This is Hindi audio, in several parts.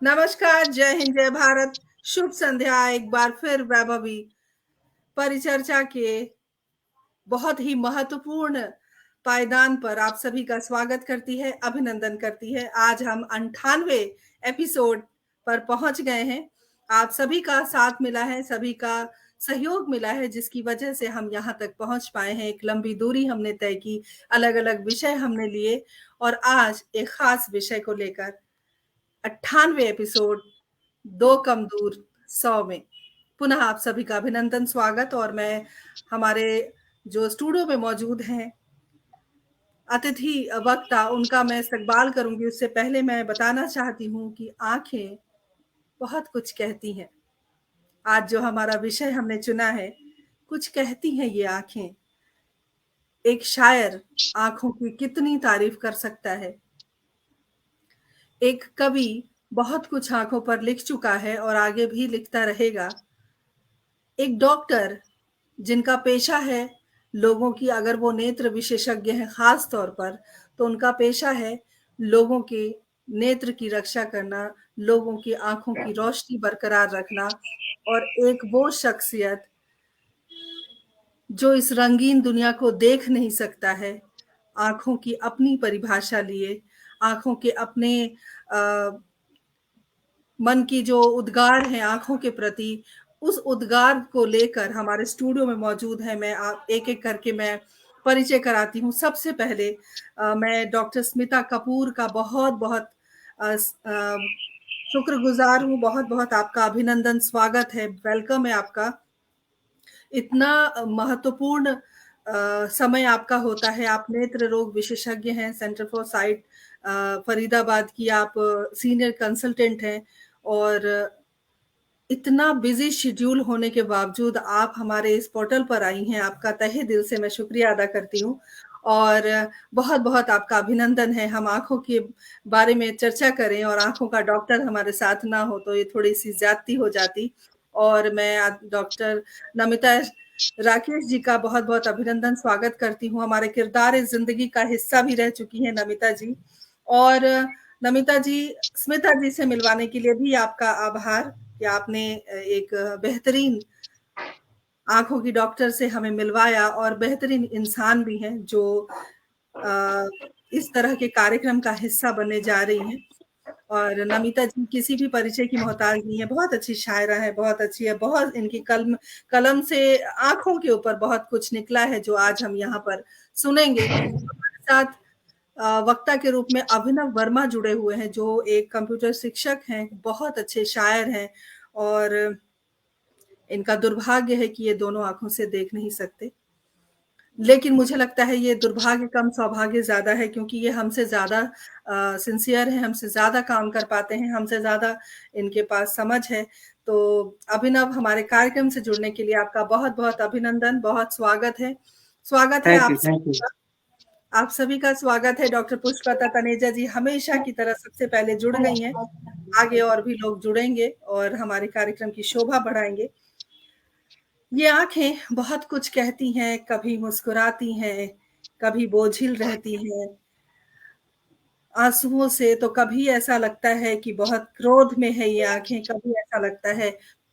नमस्कार, जय हिंद, जय भारत। शुभ संध्या। एक बार फिर वैभवी परिचर्चा के बहुत ही महत्वपूर्ण पायदान पर आप सभी का स्वागत करती है, अभिनंदन करती है। आज हम 98 एपिसोड पर पहुंच गए हैं। आप सभी का साथ मिला है, सभी का सहयोग मिला है, जिसकी वजह से हम यहाँ तक पहुंच पाए हैं। एक लंबी दूरी हमने तय की, अलग-अलग विषय हमने लिए और आज एक खास विषय को लेकर 98 एपिसोड, दो कम दूर 100 में पुनः आप सभी का अभिनंदन, स्वागत। और मैं हमारे जो स्टूडियो में मौजूद हैं अतिथि वक्ता, उनका मैं इस्तकबाल करूंगी। उससे पहले मैं बताना चाहती हूँ कि आंखें बहुत कुछ कहती हैं। आज जो हमारा विषय हमने चुना है, कुछ कहती हैं ये आंखें। एक शायर आंखों की कितनी तारीफ कर सकता है। एक कवि बहुत कुछ आंखों पर लिख चुका है और आगे भी लिखता रहेगा। एक डॉक्टर जिनका पेशा है लोगों की, अगर वो नेत्र विशेषज्ञ हैं खास तौर पर, तो उनका पेशा है लोगों के नेत्र की रक्षा करना, लोगों की आंखों की रोशनी बरकरार रखना। और एक वो शख्सियत जो इस रंगीन दुनिया को देख नहीं सकता है, आंखों की अपनी परिभाषा लिए, आंखों के अपने आ, मन की जो उद्गार है आंखों के प्रति, उस उद्गार को लेकर हमारे स्टूडियो में मौजूद है। मैं आप एक-एक करके मैं परिचय कराती हूँ। सबसे पहले मैं डॉक्टर स्मिता कपूर का बहुत-बहुत शुक्रगुजार हूँ, बहुत-बहुत आपका अभिनंदन, स्वागत है, वेलकम है आपका। इतना महत्वपूर्ण समय आपका होता है। आप नेत्र रोग विशेषज्ञ हैं, सेंटर फॉर साइट फरीदाबाद की आप सीनियर कंसल्टेंट हैं और इतना बिजी शेड्यूल होने के बावजूद आप हमारे इस पोर्टल पर आई हैं। आपका तहे दिल से मैं शुक्रिया अदा करती हूँ और बहुत-बहुत आपका अभिनंदन है। हम आँखों के बारे में चर्चा करें और आँखों का डॉक्टर हमारे साथ ना हो तो ये थोड़ी-सी ज़्यादती हो जाती। और मैं डॉक्टर नमिता राकेश जी का बहुत-बहुत अभिनंदन, स्वागत करती हूँ। हमारे किरदार-ए-ज़िंदगी का हिस्सा भी रह चुकी हैं नमिता जी। और नमिता जी, स्मिता जी से मिलवाने के लिए भी आपका आभार कि आपने एक बेहतरीन आँखों की डॉक्टर से हमें मिलवाया और बेहतरीन इंसान भी हैं जो अ, इस तरह के कार्यक्रम का हिस्सा बनने जा रही हैं। और नमिता जी किसी भी परिचय की मोहताज नहीं है, बहुत अच्छी शायरा है, बहुत अच्छी है, बहुत इनकी कलम से आँखों के ऊपर बहुत कुछ निकला है जो आज हम यहाँ पर सुनेंगे। हमारे साथ वक्ता के रूप में अभिनव वर्मा जुड़े हुए हैं जो एक कंप्यूटर शिक्षक हैं, बहुत अच्छे शायर हैं और इनका दुर्भाग्य है कि ये दोनों आँखों से देख नहीं सकते। लेकिन मुझे लगता है ये दुर्भाग्य कम सौभाग्य ज़्यादा है, क्योंकि ये हमसे ज़्यादा सिंसियर हैं, हमसे ज़्यादा काम कर पाते हैं, हमसे ज़्यादा इनके पास समझ है। तो अभिनव, हमारे कार्यक्रम से जुड़ने के लिए आपका बहुत-बहुत अभिनंदन, बहुत स्वागत है। स्वागत है थैंक आप यू, थैंक सभी यू। का। आप सभी का स्वागत है। डॉक्टर पुष्पलता तनेजा जी हमेशा की तरह सबसे पहले जुड़ गई हैं। आगे और भी लोग जुड़ेंगे और हमारे कार्यक्रम की शोभा बढ़ाएँगे। ये आँखें बहुत कुछ कहती हैं, कभी मुस्कुराती हैं, कभी बोझिल रहती हैं आँसुओं से, तो कभी ऐसा लगता है कि बहुत क्रोध में है ये आँखें, कभी ऐसा लगता है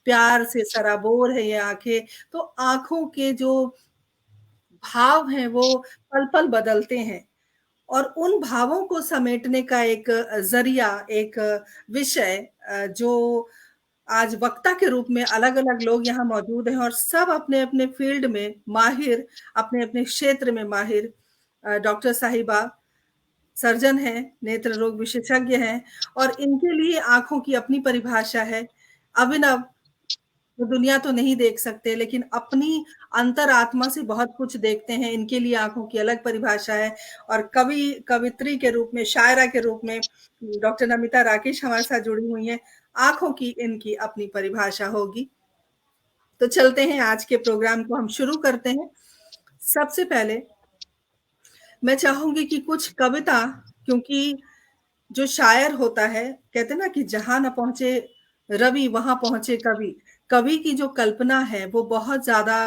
प्यार से सराबोर है ये आँखें। तो आँखों के जो भाव हैं वो पल-पल बदलते हैं और उन भावों को समेटने का एक ज़रिया, एक विषय जो आज वक्ता के रूप में अलग-अलग लोग यहाँ मौजूद हैं और सब अपने-अपने फ़ील्ड में माहिर, अपने-अपने क्षेत्र में माहिर। डॉक्टर साहिबा सर्जन हैं, नेत्र रोग विशेषज्ञ हैं और इनके लिए आँखों की अपनी परिभाषा है। अभिनव, वो दुनिया तो नहीं देख सकते, लेकिन अपनी अंतरात्मा से बहुत कुछ देखते हैं। इनके लिए आँखों की अलग परिभाषा है और कवित्री के रूप में, शायरा के रूप में डॉक्टर नमिता राकेश हमारे साथ जुड़ी हुई हैं। आँखों की इनकी अपनी परिभाषा होगी। तो चलते हैं, आज के प्रोग्राम को हम शुरू करते हैं। सबसे पहले मैं चाहूँगी कि कुछ कविता, क्योंकि जो शायर होता है, कहते हैं ना कि जहाँ ना पहुँचे रवि, वहाँ पहुँचे कवि। कवि की जो कल्पना है वो बहुत ज़्यादा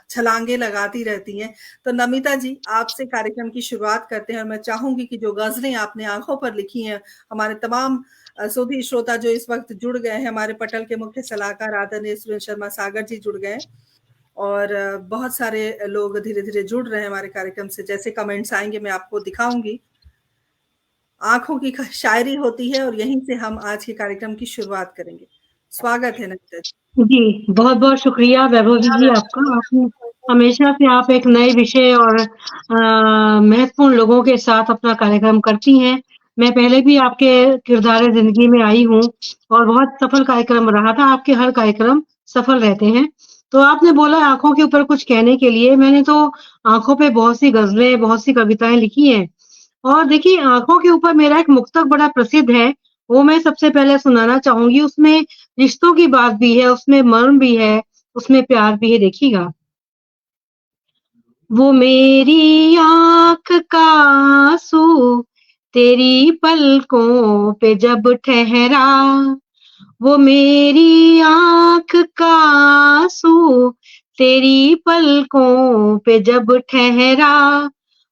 छलांगे लगाती रहती हैं। तो नमिता जी, आपसे कार्यक्रम की शुरुआत करते हैं और मैं चाहूँगी कि जो ग़ज़लें आपने आँखों पर लिखी हैं, हमारे तमाम सुधी श्रोता जो इस वक़्त जुड़ गए हैं, हमारे पटल के मुख्य सलाहकार आदरणीय सुरेंद्र शर्मा सागर जी जुड़ गए हैं और बहुत सारे लोग धीरे-धीरे जुड़ रहे हैं हमारे कार्यक्रम से। जैसे कमेंट्स आएँगे मैं आपको दिखाऊँगी। आँखों की शायरी होती है और यहीं से हम आज के कार्यक्रम की शुरुआत करेंगे। स्वागत है नमिता जी। जी, बहुत-बहुत शुक्रिया वैभव जी आपका। आपने हमेशा से आप एक नए विषय और महत्वपूर्ण लोगों के साथ अपना कार्यक्रम करती हैं। मैं पहले भी आपके किरदार ज़िंदगी में आई हूँ और बहुत सफल कार्यक्रम रहा था, आपके हर कार्यक्रम सफल रहते हैं। तो आपने बोला आँखों के ऊपर कुछ कहने के लिए, मैंने तो आँखों पे बहुत सी गज़लें, बहुत सी कविताएँ लिखी हैं और देखिए आँखों के ऊपर मेरा एक मुक्तक बड़ा प्रसिद्ध है, वो मैं सबसे पहले सुनाना चाहूँगी। उसमें रिश्तों की बात भी है, उसमें मर्म भी है, उसमें प्यार भी है, देखिएगा। वो मेरी आँख का आँसू तेरी पलकों पे जब ठहरा, वो मेरी आँख का आँसू तेरी पलकों पे जब ठहरा,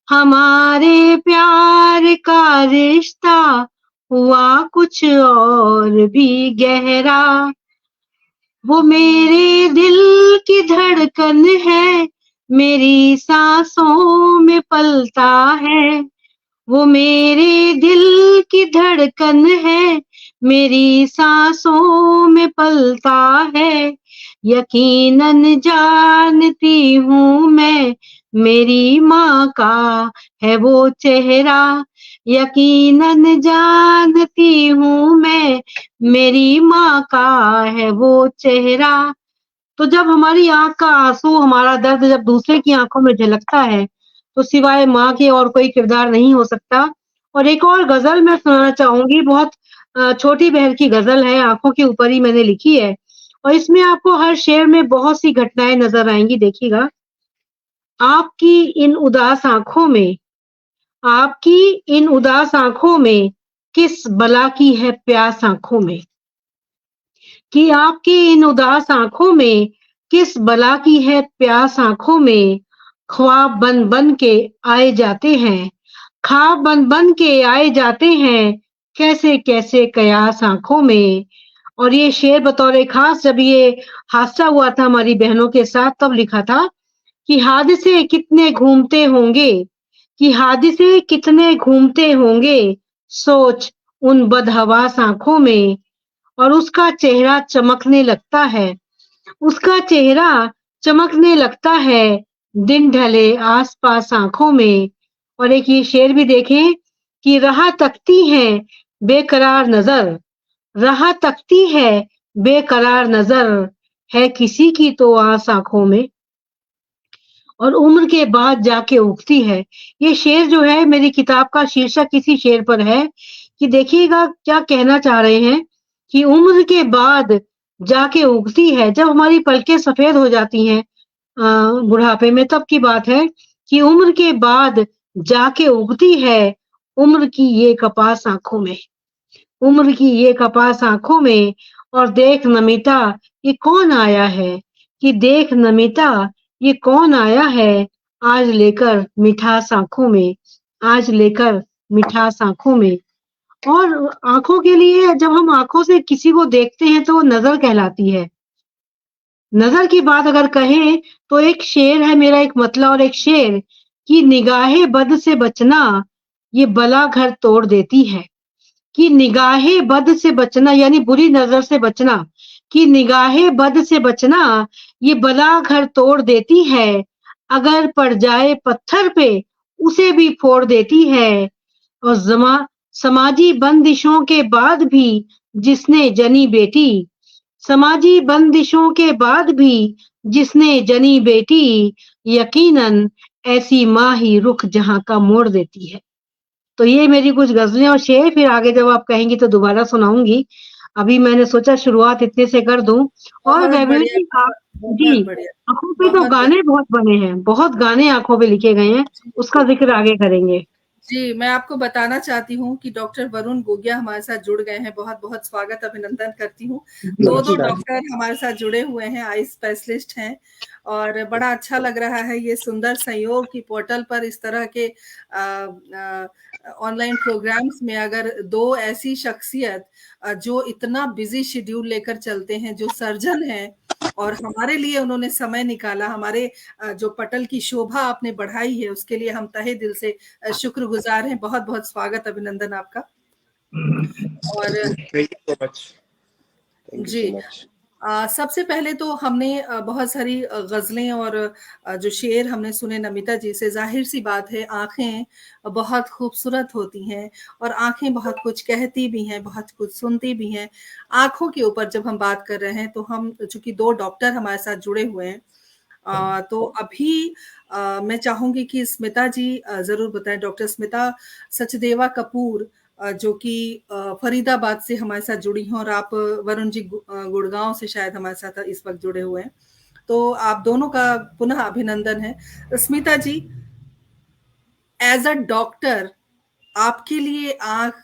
हमारे प्यार का रिश्ता हुआ कुछ और भी गहरा। वो मेरे दिल की धड़कन है, मेरी सांसों में पलता है। वो मेरे दिल की धड़कन है, मेरी सांसों में पलता है। यकीनन जानती हूँ मैं, मेरी माँ का है वो चेहरा। यकीनन जानती हूँ मैं, मेरी माँ का है वो चेहरा। तो जब हमारी आँख का आँसू, हमारा दर्द जब दूसरे की आँखों में झलकता है, तो सिवाय माँ के और कोई किरदार नहीं हो सकता। और एक और गज़ल मैं सुनाना चाहूँगी, बहुत छोटी बहर की गज़ल है, आँखों के ऊपर ही मैंने लिखी है और इसमें आपको हर शेर में बहुत सी घटनाएँ नज़र आएँगी, देखिएगा। आपकी इन उदास आँखों में, आपकी इन उदास आँखों में, किस बला की है प्यास आँखों में। कि आपकी इन उदास आँखों में, किस बला की है प्यास आँखों में। ख्वाब बन-बन के आए जाते हैं, ख्वाब बन-बन के आए जाते हैं, कैसे-कैसे कयास आँखों में। और ये शेर बतौर ख़ास जब ये हादसा हुआ था हमारी बहनों के साथ, तब लिखा था कि हादिसे कितने घूमते होंगे, कि हादिसे कितने घूमते होंगे, सोच उन बदहवास आँखों में। और उसका चेहरा चमकने लगता है, उसका चेहरा चमकने लगता है, दिन ढले आस-पास आँखों में। और एक ये शेर भी देखें कि राह तकती है बेकरार नज़र, राह तकती है बेकरार नज़र, है किसी की तो आस आँखों में और उम्र के बाद जाके उगती है। ये शेर जो है मेरी किताब का शीर्षक इसी शेर पर है कि देखिएगा क्या कहना चाह रहे हैं कि उम्र के बाद जाके उगती है। जब हमारी पलकें सफ़ेद हो जाती हैं बुढ़ापे में, तब की बात है कि उम्र के बाद जाके उगती है, उम्र की ये कपास आँखों में, उम्र की ये कपास आँखों में। और देख नमिता ये कौन आया है, कि देख नमिता ये कौन आया है, आज लेकर मिठास आँखों में, आज लेकर मिठास आँखों में। और आँखों के लिए जब हम आँखों से किसी को देखते हैं तो वो नज़र कहलाती है। नज़र की बात अगर कहें तो एक शेर है मेरा, एक मतला और एक शेर कि निगाहे बद से बचना, ये बला घर तोड़ देती है। कि निगाहे बद से बचना यानी बुरी नज़र से बचना, कि निगाहे बद से बचना, ये बला घर तोड़ देती है। अगर पड़ जाए पत्थर पे, उसे भी फोड़ देती है। और समाजी बंदिशों के बाद भी जिसने जनी बेटी, समाजी बंदिशों के बाद भी जिसने जनी बेटी, यकीनन ऐसी माँ ही रुख जहाँ का मोड़ देती है। तो ये मेरी कुछ गज़लें और शेर, फिर आगे जब आप कहेंगी तो दोबारा सुनाऊँगी। अभी मैंने सोचा शुरुआत इतने से कर दूँ। और बहुत वैभवी बढ़िया, जी आप बहुत जी, बढ़िया, आँखों पे तो बहुत गाने बढ़िया। बहुत बने हैं, बहुत गाने आँखों पे लिखे गए हैं, जी, उसका जी। ज़िक्र आगे करेंगे। जी, मैं आपको बताना चाहती हूँ कि डॉक्टर वरुण गोगिया हमारे साथ जुड़ गए हैं। बहुत-बहुत स्वागत, अभिनंदन करती हूँ। 2-2 डॉक्टर हमारे साथ जुड़े हुए हैं, आई स्पेशलिस्ट हैं और बड़ा अच्छा लग रहा है ये सुंदर संयोग कि पोर्टल पर इस तरह के ऑनलाइन प्रोग्राम्स में अगर 2 ऐसी शख्सियत जो इतना बिज़ी शेड्यूल लेकर चलते हैं, जो सर्जन हैं और हमारे लिए उन्होंने समय निकाला, हमारे जो पटल की शोभा आपने बढ़ाई है, उसके लिए हम तहे दिल से शुक्रगुज़ार हैं। बहुत-बहुत स्वागत, अभिनंदन आपका। और thank you so much. Thank you जी, सो मच। सबसे पहले तो हमने बहुत सारी ग़ज़लें और जो शेर हमने सुने नमिता जी से, ज़ाहिर-सी बात है आँखें बहुत खूबसूरत होती हैं और आँखें बहुत कुछ कहती भी हैं, बहुत कुछ सुनती भी हैं। आँखों के ऊपर जब हम बात कर रहे हैं तो हम चूँकि 2 डॉक्टर हमारे साथ जुड़े हुए हैं, तो अभी मैं चाहूँगी कि स्मिता जी ज़रूर बताएँ, डॉक्टर स्मिता सचदेवा कपूर जो कि फरीदाबाद से हमारे साथ जुड़ी हैं और आप वरुण जी गुड़गाँव से शायद हमारे साथ इस वक़्त जुड़े हुए हैं। तो आप दोनों का पुनः अभिनंदन है। स्मिता जी, एज़ अ डॉक्टर आपके लिए आँख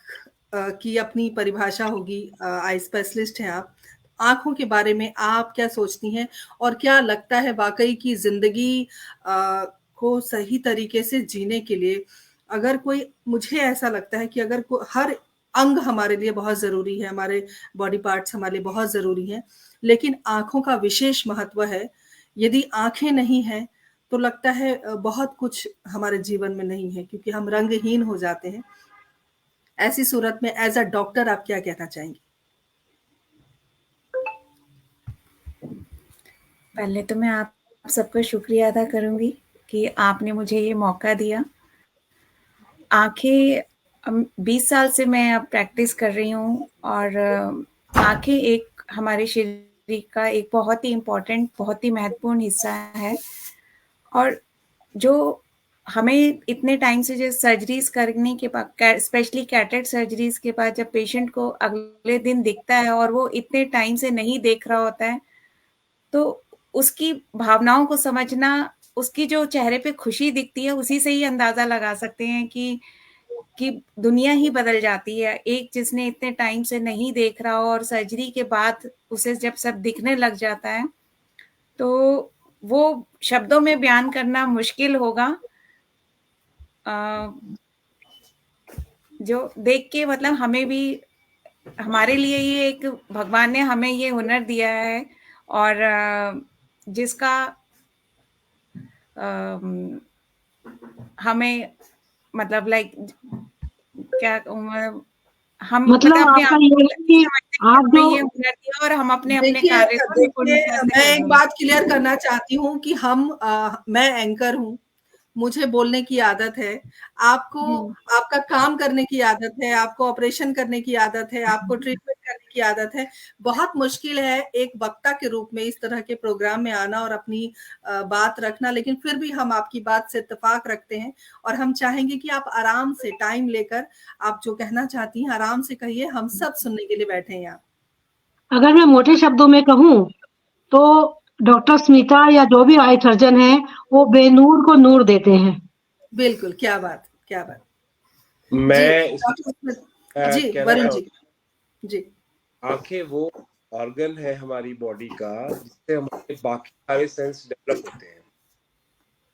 की अपनी परिभाषा होगी, आई स्पेशलिस्ट हैं आप। आँखों के बारे में आप क्या सोचती हैं और क्या लगता है वाक़ई कि ज़िंदगी को सही तरीके से जीने के लिए अगर कोई, मुझे ऐसा लगता है कि अगर हर अंग हमारे लिए बहुत ज़रूरी है, हमारे बॉडी पार्ट्स हमारे लिए बहुत ज़रूरी हैं, लेकिन आँखों का विशेष महत्व है। यदि आँखें नहीं हैं, तो लगता है बहुत कुछ हमारे जीवन में नहीं है क्योंकि हम रंगहीन हो जाते हैं। ऐसी सूरत में एज़ अ डॉक्टर आप क्या कहना चाहेंगी? पहले तो मैं आप सबका शुक्रिया अदा करूँगी कि आपने मुझे ये मौका दिया। आँखें 20 साल से मैं अब प्रैक्टिस कर रही हूँ और आँखें एक हमारे शरीर का एक बहुत ही इम्पोर्टेंट, बहुत ही महत्वपूर्ण हिस्सा है और जो हमें इतने टाइम से जो सर्जरीज़ करने के बाद, स्पेशली कैटरेक्ट सर्जरीज़ के बाद जब पेशेंट को अगले दिन दिखता है और वो इतने टाइम से नहीं देख रहा होता है, तो उसकी भावनाओं को समझना, उसकी जो चेहरे पे खुशी दिखती है, उसी से ही अंदाज़ा लगा सकते हैं कि दुनिया ही बदल जाती है। एक जिसने इतने टाइम से नहीं देख रहा हो और सर्जरी के बाद उसे जब सब दिखने लग जाता है, तो वो शब्दों में बयान करना मुश्किल होगा। जो देख के मतलब हमें भी, हमारे लिए ये एक भगवान ने हमें ये हुनर दिया है और जिसका हमें मतलब लाइक क्या हम मतलब अपने आपका आप ये को है कि समझते हैं कि आप हमें जो ये हुनर दिया और हम अपने अपने देखिए कार्य को देखिए निपुणता से मैं कर एक रहे हैं। बात क्लियर करना चाहती हूँ कि मैं एंकर हूँ, मुझे बोलने की आदत है, आपको आपका काम करने की आदत है, आपको ऑपरेशन करने की आदत है, आपको ट्रीटमेंट करने की आदत है। बहुत मुश्किल है एक वक्ता के रूप में इस तरह के प्रोग्राम में आना और अपनी बात रखना, लेकिन फिर भी हम आपकी बात से इत्तेफ़ाक रखते हैं और हम चाहेंगे कि आप आराम से टाइम लेकर आप जो कहना चाहती हैं आराम से कहिए, हम सब सुनने के लिए बैठे हैं यहाँ। अगर मैं मोटे शब्दों में कहूँ तो डॉक्टर स्मिता या जो भी आई सर्जन है वो बेनूर को नूर देते हैं। बिल्कुल, क्या बात, क्या बात। जी, मैं इसमें डॉक्टर स्मिथ जी, कहना वरुण जी। चाहूँगा, जी, आंखें वो ऑर्गन है हमारी बॉडी का जिससे हमारे बाकी सारे सेंस डेवलप होते हैं।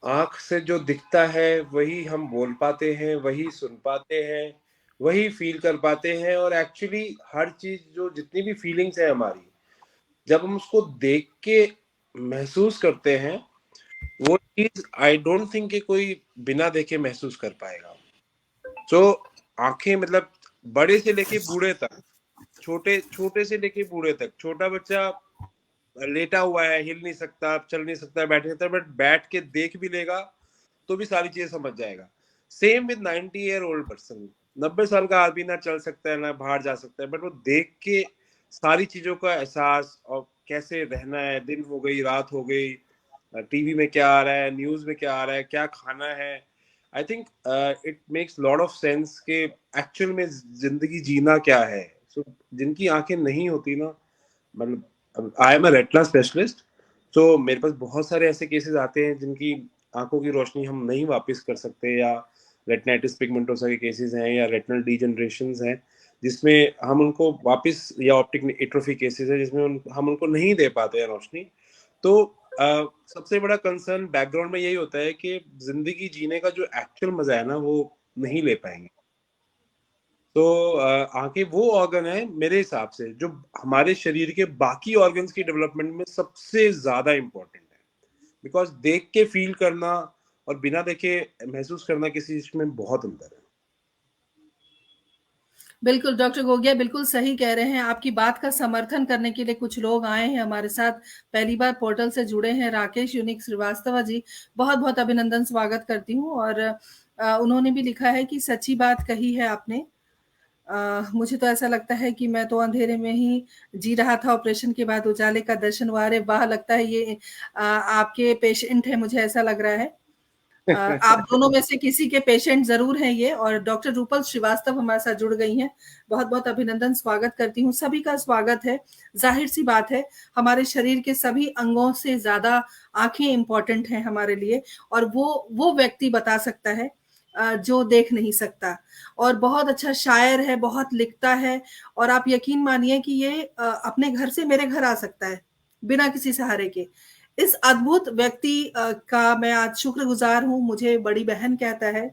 आंख से जो दिखता है वही हम बोल पाते हैं, वही सुन पाते हैं, वही फील कर पाते हैं और एक्चुअली हर चीज जो जितनी भी फीलिंग्स है हमारी, जब हम उसको देख के महसूस करते हैं, वो चीज आई डोंट थिंक कि कोई बिना देखे महसूस कर पाएगा। तो आंखें मतलब बड़े से लेके बूढ़े तक, छोटे छोटे से लेके बूढ़े तक, छोटा बच्चा लेटा हुआ है, हिल नहीं सकता, चल नहीं सकता, बैठ नहीं सकता, बट बैठ के देख भी लेगा तो भी सारी चीजें समझ जाएगा। सेम विद 90-year-old पर्सन, 90 साल का आदमी ना चल सकता है ना बाहर जा सकता है, बट वो देख के सारी चीजों का एहसास और कैसे रहना है, दिन हो गई रात हो गई, टीवी में क्या आ रहा है, न्यूज में क्या आ रहा है, क्या खाना है, I think it makes lot of sense कि एक्चुअल में जिंदगी जीना क्या है। सो जिनकी आंखें नहीं होती ना, मतलब I am a retina specialist, तो मेरे पास बहुत सारे ऐसे केसेस आते हैं जिनकी आंखों की रोशनी हम नहीं वापस कर सकते या रेटिनाइटिस पिगमेंटोसा के केसेस हैं या रेटिनल डीजनरेशंस हैं जिसमें हम उनको वापस, या ऑप्टिक एट्रोफी केसेस है जिसमें हम उनको नहीं दे पाते हैं रोशनी। तो सबसे बड़ा कंसर्न बैकग्राउंड में यही होता है कि जिंदगी जीने का जो एक्चुअल मजा है ना वो नहीं ले पाएंगे। तो आंखें वो ऑर्गन है मेरे हिसाब से जो हमारे शरीर के बाकी ऑर्गन्स की डेवलपमेंट में सबसे ज्यादा इम्पोर्टेंट है, बिकॉज देख के फील करना और बिना देखे महसूस करना किसी चीज में बहुत अंतर है। बिल्कुल डॉक्टर गोगिया बिल्कुल सही कह रहे हैं। आपकी बात का समर्थन करने के लिए कुछ लोग आए हैं हमारे साथ, पहली बार पोर्टल से जुड़े हैं। राकेश यूनिक श्रीवास्तव जी, बहुत बहुत अभिनंदन, स्वागत करती हूँ। और उन्होंने भी लिखा है कि सच्ची बात कही है आपने। मुझे तो ऐसा लगता है कि मैं तो अंधेरे में ही जी रहा था, ऑपरेशन के बाद उजाले का दर्शन हुआ। अरे वाह, लगता है ये आपके पेशेंट है, मुझे ऐसा लग रहा है। आप दोनों में से किसी के पेशेंट जरूर हैं ये। और डॉक्टर रूपल श्रीवास्तव हमारे साथ जुड़ गई हैं, बहुत बहुत अभिनंदन, स्वागत करती हूँ। सभी का स्वागत है। जाहिर सी बात है, हमारे शरीर के सभी अंगों से ज्यादा आंखें इंपॉर्टेंट हैं हमारे लिए, और वो व्यक्ति बता सकता है जो देख नहीं सकता। और बहुत अच्छा शायर है, बहुत लिखता है, और आप यकीन मानिए कि ये अपने घर से मेरे घर आ सकता है बिना किसी सहारे के। इस अद्भुत व्यक्ति का मैं आज शुक्रगुजार हूँ। मुझे बड़ी बहन कहता है,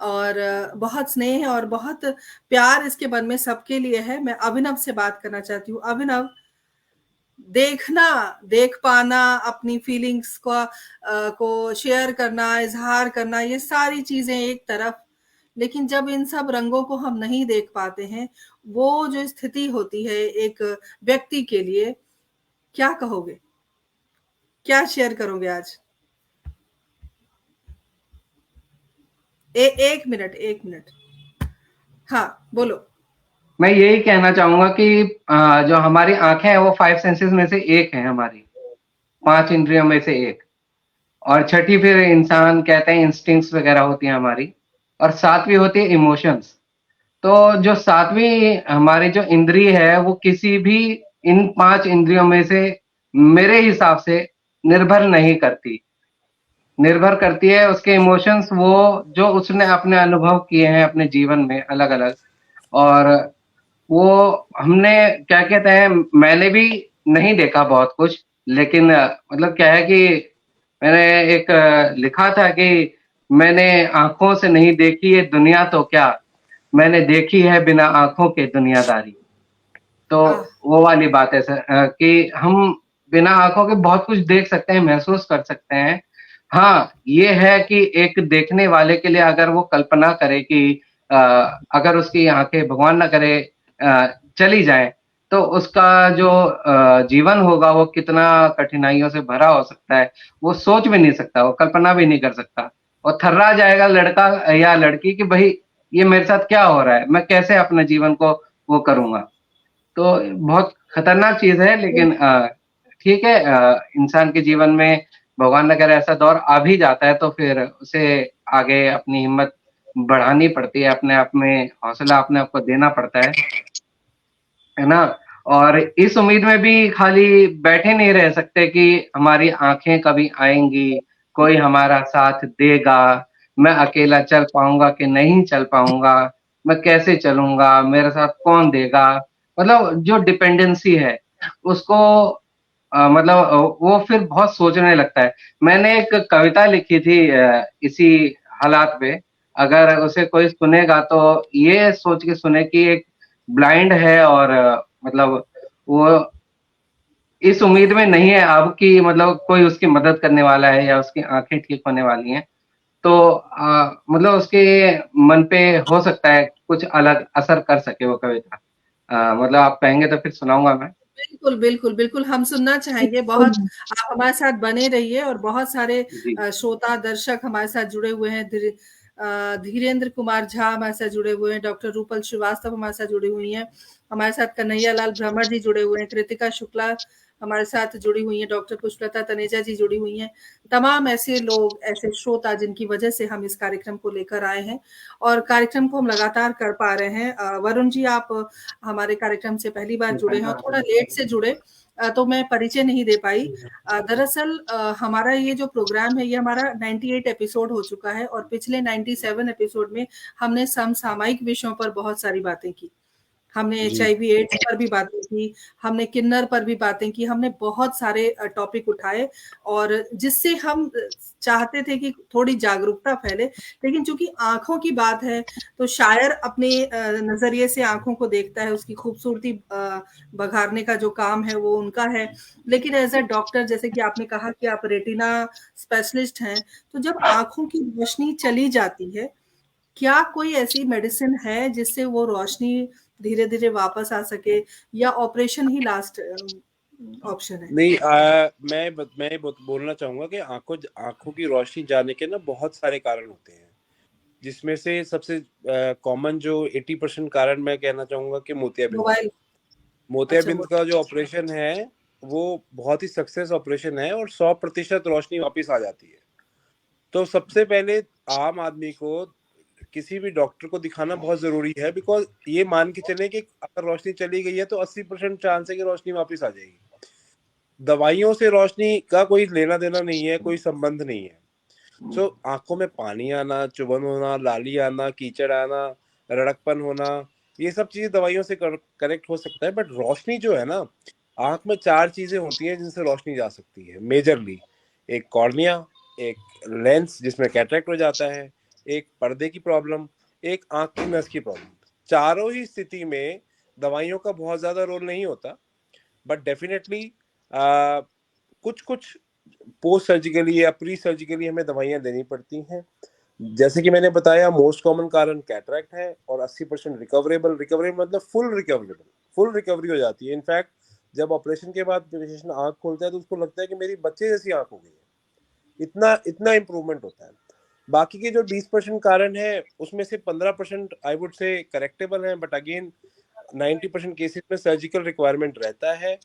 और बहुत स्नेह और बहुत प्यार इसके मन में सबके लिए है। मैं अभिनव से बात करना चाहती हूँ। अभिनव, देखना, देख पाना, अपनी फीलिंग्स को शेयर करना, इजहार करना, ये सारी चीजें एक तरफ, लेकिन जब इन सब रंगों को हम नहीं देख पाते हैं, वो जो स्थिति होती है एक व्यक्ति के लिए, क्या कहोगे, क्या शेयर करोगे आज? एक मिनट। हाँ, बोलो। मैं यही कहना चाहूंगा कि जो हमारी आंखें हैं वो 5 सेंसेस में से एक है, हमारी 5 इंद्रियों में से एक। और छठी फिर इंसान कहते हैं इंस्टिंक्ट्स वगैरह होती हैं हमारी, और 7वीं होती है इमोशंस। तो जो 7वीं हमारी जो इंद्री है वो किसी भी इन 5 इंद्रियों में से मेरे हिसाब से निर्भर नहीं करती। निर्भर करती है उसके इमोशंस, वो जो उसने अपने अनुभव किए हैं अपने जीवन में अलग अलग। और वो हमने क्या कहते हैं, मैंने भी नहीं देखा बहुत कुछ, लेकिन मतलब क्या है कि मैंने एक लिखा था कि मैंने आंखों से नहीं देखी ये दुनिया तो क्या, मैंने देखी है बिना आंखों के दुनियादारी। तो वो वाली बात है सर, कि हम बिना आंखों के बहुत कुछ देख सकते हैं, महसूस कर सकते हैं। हाँ, ये है कि एक देखने वाले के लिए अगर वो कल्पना करे कि अगर उसकी आंखें भगवान ना करे चली जाए, तो उसका जो जीवन होगा वो कितना कठिनाइयों से भरा हो सकता है, वो सोच भी नहीं सकता, वो कल्पना भी नहीं कर सकता। और थर्रा जाएगा लड़का या लड़की कि भाई ये मेरे साथ क्या हो रहा है, मैं कैसे अपने जीवन को वो करूंगा। तो बहुत खतरनाक चीज है, लेकिन ठीक है, इंसान के जीवन में भगवान अगर ऐसा दौर आ भी जाता है तो फिर उसे आगे अपनी हिम्मत बढ़ानी पड़ती है, अपने आप में हौसला अपने आप को देना पड़ता है ना। और इस उम्मीद में भी खाली बैठे नहीं रह सकते कि हमारी आंखें कभी आएंगी, कोई हमारा साथ देगा, मैं अकेला चल पाऊंगा कि नहीं चल पाऊंगा, मैं कैसे चलूंगा, मेरे साथ कौन देगा। मतलब जो डिपेंडेंसी है उसको मतलब वो फिर बहुत सोचने लगता है। मैंने एक कविता लिखी थी इसी हालात पे, अगर उसे कोई सुनेगा तो ये सोच के सुने कि एक ब्लाइंड है और मतलब वो इस उम्मीद में नहीं है अब कि मतलब कोई उसकी मदद करने वाला है या उसकी आंखें ठीक होने वाली हैं। तो मतलब उसके मन पे हो सकता है कुछ अलग असर कर सके वो कविता। मतलब आप कहेंगे तो फिर सुनाऊंगा मैं। बिल्कुल, बिल्कुल, बिल्कुल, हम सुनना चाहेंगे। बहुत आप हमारे साथ बने रहिए, और बहुत सारे श्रोता दर्शक हमारे साथ जुड़े हुए हैं। धीरेन्द्र कुमार झा हमारे साथ जुड़े हुए हैं, डॉक्टर रूपल श्रीवास्तव हमारे साथ जुड़ी हुई हैं, हमारे साथ कन्हैया लाल भ्रमर जी जुड़े हुए हैं, कृतिका शुक्ला हमारे साथ जुड़ी हुई हैं, डॉक्टर पुष्पलता तनेजा जी जुड़ी हुई हैं, तमाम ऐसे लोग, ऐसे श्रोता जिनकी वजह से हम इस कार्यक्रम को लेकर आए हैं और कार्यक्रम को हम लगातार कर पा रहे हैं। वरुण जी, आप हमारे कार्यक्रम से पहली बार जुड़े हैं और थोड़ा लेट से जुड़े, तो मैं परिचय नहीं दे पाई। दरअसल हमारा ये जो प्रोग्राम है, ये हमारा 98 एपिसोड हो चुका है और पिछले 97 एपिसोड में हमने समसामयिक विषयों पर बहुत सारी बातें की। हमने HIV एड्स पर भी बातें की, हमने किन्नर पर भी बातें की, हमने बहुत सारे टॉपिक उठाए और जिससे हम चाहते थे कि थोड़ी जागरूकता फैले। लेकिन चूंकि आंखों की बात है तो शायर अपने नजरिए से आंखों को देखता है, उसकी खूबसूरती बघारने का जो काम है वो उनका है। लेकिन एज अ डॉक्टर, जैसे कि आपने कहा कि आप रेटिना स्पेशलिस्ट हैं, तो जब आंखों की रोशनी चली जाती है, क्या कोई ऐसी मेडिसिन है जिससे वो रोशनी धीरे धीरे वापस आ सके, या ऑपरेशन ही लास्ट ऑप्शन है? नहीं, मैं बोलना चाहूंगा कि आंखों की रोशनी जाने के ना बहुत सारे कारण होते हैं, जिसमें से सबसे कॉमन जो 80% कारण मैं कहना चाहूंगा कि मोबाइल। मोतियाबिंद का जो ऑपरेशन है वो बहुत ही सक्सेस ऑपरेशन है और 100% रोशनी वापस आ जाती है। तो सबसे पहले आम आदमी को किसी भी डॉक्टर को दिखाना बहुत जरूरी है, बिकॉज ये मान के चले कि अगर रोशनी चली गई है तो 80% चांस है कि रोशनी वापस आ जाएगी। दवाइयों से रोशनी का कोई लेना देना नहीं है, कोई संबंध नहीं है। सो आंखों में पानी आना, चुभन होना, लाली आना, कीचड़ आना, रड़कपन होना, ये सब चीजें दवाइयों से करेक्ट हो सकता है। बट रोशनी जो है ना, आंख में 4 चीजें होती हैं जिनसे रोशनी जा सकती है मेजरली। एक कॉर्निया, एक लेंस जिसमें कैटरेक्ट हो जाता है, एक पर्दे की प्रॉब्लम, एक आंख की नस की प्रॉब्लम। चारों ही स्थिति में दवाइयों का बहुत ज्यादा रोल नहीं होता, बट डेफिनेटली कुछ कुछ पोस्ट सर्जिकली या प्री सर्जिकली हमें दवाइयां देनी पड़ती हैं। जैसे कि मैंने बताया, मोस्ट कॉमन कारण कैटरेक्ट है और 80% रिकवरेबल मतलब फुल रिकवरी हो जाती है। इनफैक्ट जब ऑपरेशन के बाद पेशेंट आंख खोलता है तो उसको लगता है कि मेरी बच्चे जैसी आंख हो गई है, इतना इम्प्रूवमेंट होता है। बाकी के जो 20% कारण है उसमें से 15% आई वुड से करेक्टेबल है, बट अगेन 90% केसेस में सर्जिकल रिक्वायरमेंट रहता है।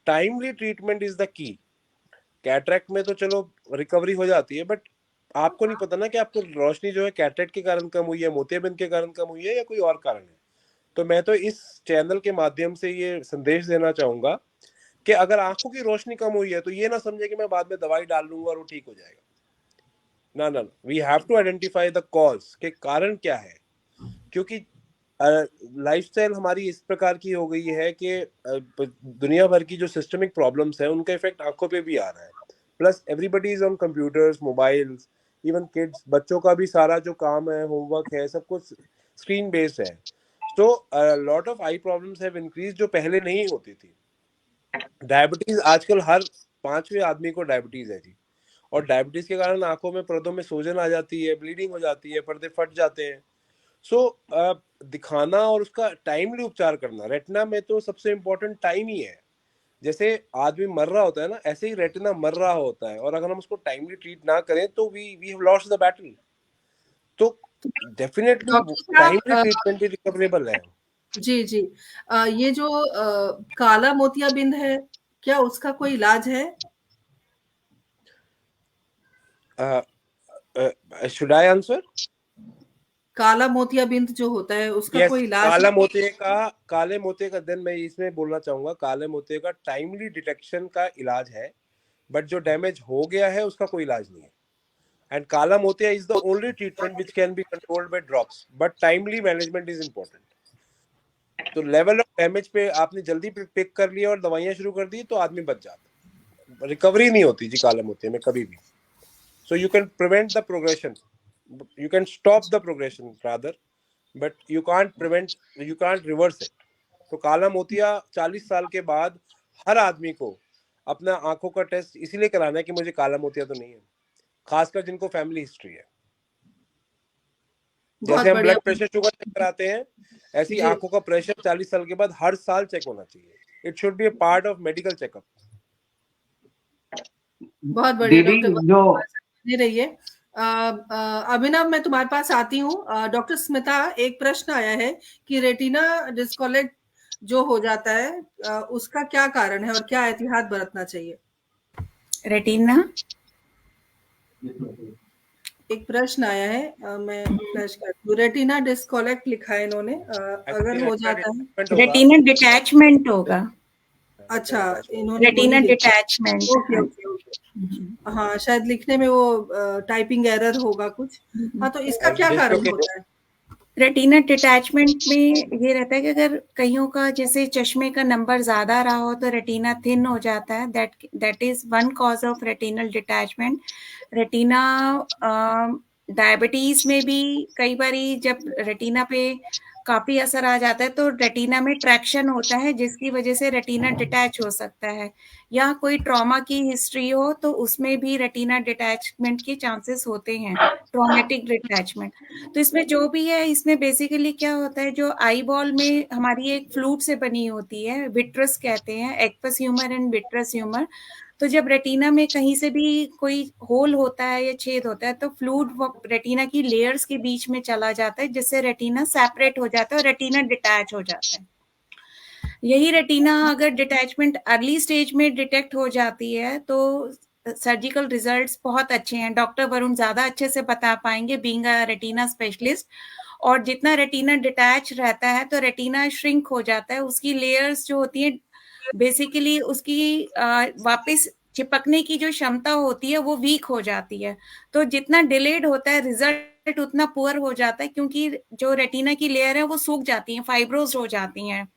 Timely treatment is the key. Cataract में तो चलो रिकवरी हो जाती है, बट आपको नहीं पता ना कि आपको रोशनी जो है कैटरेक्ट के कारण कम हुई है, मोतियाबिंद के कारण कम हुई है, या कोई और कारण है। तो मैं तो इस चैनल के माध्यम से ये संदेश देना चाहूंगा कि अगर आंखों की रोशनी कम हुई है तो ये ना समझे कि मैं बाद में दवाई डाल लूंगा और वो ठीक हो जाएगा। ना, we have to identify the cause, के कारण क्या है। क्योंकि लाइफस्टाइल हमारी इस प्रकार की हो गई है कि दुनिया भर की जो सिस्टमिक प्रॉब्लम्स है उनका इफेक्ट आंखों पे भी आ रहा है। Plus everybody is on computers, mobiles, even kids, बच्चों का भी सारा जो काम है, होमवर्क है, सब कुछ स्क्रीन बेस्ड है। तो lot of I problems have increase जो पहले नहीं होती थी। डायबिटीज, आजकल हर 5वें आदमी को डायबिटीज है जी, और डायबिटीज के कारण आंखों में, पर्दों में सूजन आ जाती है, ब्लीडिंग हो जाती है, पर्दे फट जाते हैं। सो दिखाना और उसका टाइमली उपचार करना, रेटिना में तो सबसे इम्पोर्टेंट टाइम ही है। जैसे आदमी मर रहा होता है ना, ऐसे ही रेटिना मर रहा होता है, और अगर हम उसको टाइमली ट्रीट ना करें तो we have lost the battle. तो डेफिनेटली टाइमली ट्रीटमेंट ही रिकवरेबल है। जी जी, ये जो काला मोतियाबिंद है, क्या उसका कोई इलाज है? Should I answer? काला मोतियाबिंद जो होता है उसका कोई इलाज? काले मोतिये का दिन मैं इसमें बोलना चाहूंगा, काले मोतिये का टाइमली डिटेक्शन का इलाज है, बट जो डैमेज हो गया है उसका कोई इलाज नहीं है। एंड काला मोतिया is the only treatment which can be controlled by drops, but timely management is important. तो लेवल ऑफ डैमेज पे आपने जल्दी पिक कर लिया और दवाइयां शुरू कर दी तो आदमी बच जाता, रिकवरी नहीं होती जी काले मोतिये में कभी भी। So you can prevent the progression, you can stop the progression rather, but you can't reverse it. तो काला मोतिया 40 साल के बाद हर आदमी को अपना आंखों का टेस्ट इसीलिए कराना है कि मुझे काला मोतिया तो नहीं है, खासकर जिनको फैमिली हिस्ट्री है। जैसे हम ब्लड प्रेशर, शुगर चेक कराते हैं, ऐसी आंखों का प्रेशर 40 साल के बाद हर साल चेक होना चाहिए। It should be a part of medical checkup. बहुत बढ़िया डॉक्टर, जो रहिए। अभिनव, मैं तुम्हारे पास आती हूँ। डॉक्टर स्मिता, एक प्रश्न आया है कि रेटिना जो हो जाता है, उसका क्या कारण है और क्या एहतियात बरतना चाहिए? रेटिना एक प्रश्न आया है, मैं फ्लैश कर दूं। रेटिना डिस्कनेक्ट लिखा है इन्होंने, अगर हो जाता है। रेटिना डिटैचमेंट होगा। अच्छा, इन्होंने वही रेटिना लिखा। डिटैचमेंट। Okay okay okay. हाँ, शायद लिखने में वो टाइपिंग एरर होगा कुछ। हाँ, तो इसका क्या कारण होता है? रेटिना डिटैचमेंट में ये रहता है कि अगर कईयों का जैसे चश्मे का नंबर ज्यादा रहा हो तो रेटिना थिन हो जाता है। That is one cause of retinal detachment. Retina diabetes में भी कई बारी जब रेटिना पे काफी असर आ जाता है तो रेटिना में ट्रैक्शन होता है जिसकी वजह से रेटिना डिटैच हो सकता है, या कोई ट्रॉमा की हिस्ट्री हो तो उसमें भी रेटिना डिटैचमेंट के चांसेस होते हैं, ट्रॉमेटिक डिटैचमेंट। तो इसमें जो भी है, इसमें बेसिकली क्या होता है, जो आई बॉल में हमारी एक फ्लूइड से बनी होती है, विट्रस कहते हैं, aqueous humour and vitreous humour. तो जब रेटिना में कहीं से भी कोई होल होता है या छेद होता है तो फ्लूइड रेटिना की लेयर्स के बीच में चला जाता है जिससे रेटिना सेपरेट हो जाता है और रेटिना डिटैच हो जाता है। यही रेटिना अगर डिटैचमेंट अर्ली स्टेज में डिटेक्ट हो जाती है तो सर्जिकल रिजल्ट्स बहुत अच्छे हैं। डॉक्टर वरुण ज्यादा अच्छे से बता पाएंगे बीइंग अ रेटिना स्पेशलिस्ट। और जितना रेटिना डिटैच रहता है तो रेटिना श्रिंक हो जाता है, उसकी लेयर्स जो होती है बेसिकली उसकी वापस चिपकने की जो क्षमता होती है वो वीक हो जाती है। तो जितना डिलेड होता है रिजल्ट उतना पुअर हो जाता है, क्योंकि जो रेटिना की लेयर है वो सूख जाती है, फाइब्रोज हो जाती हैं।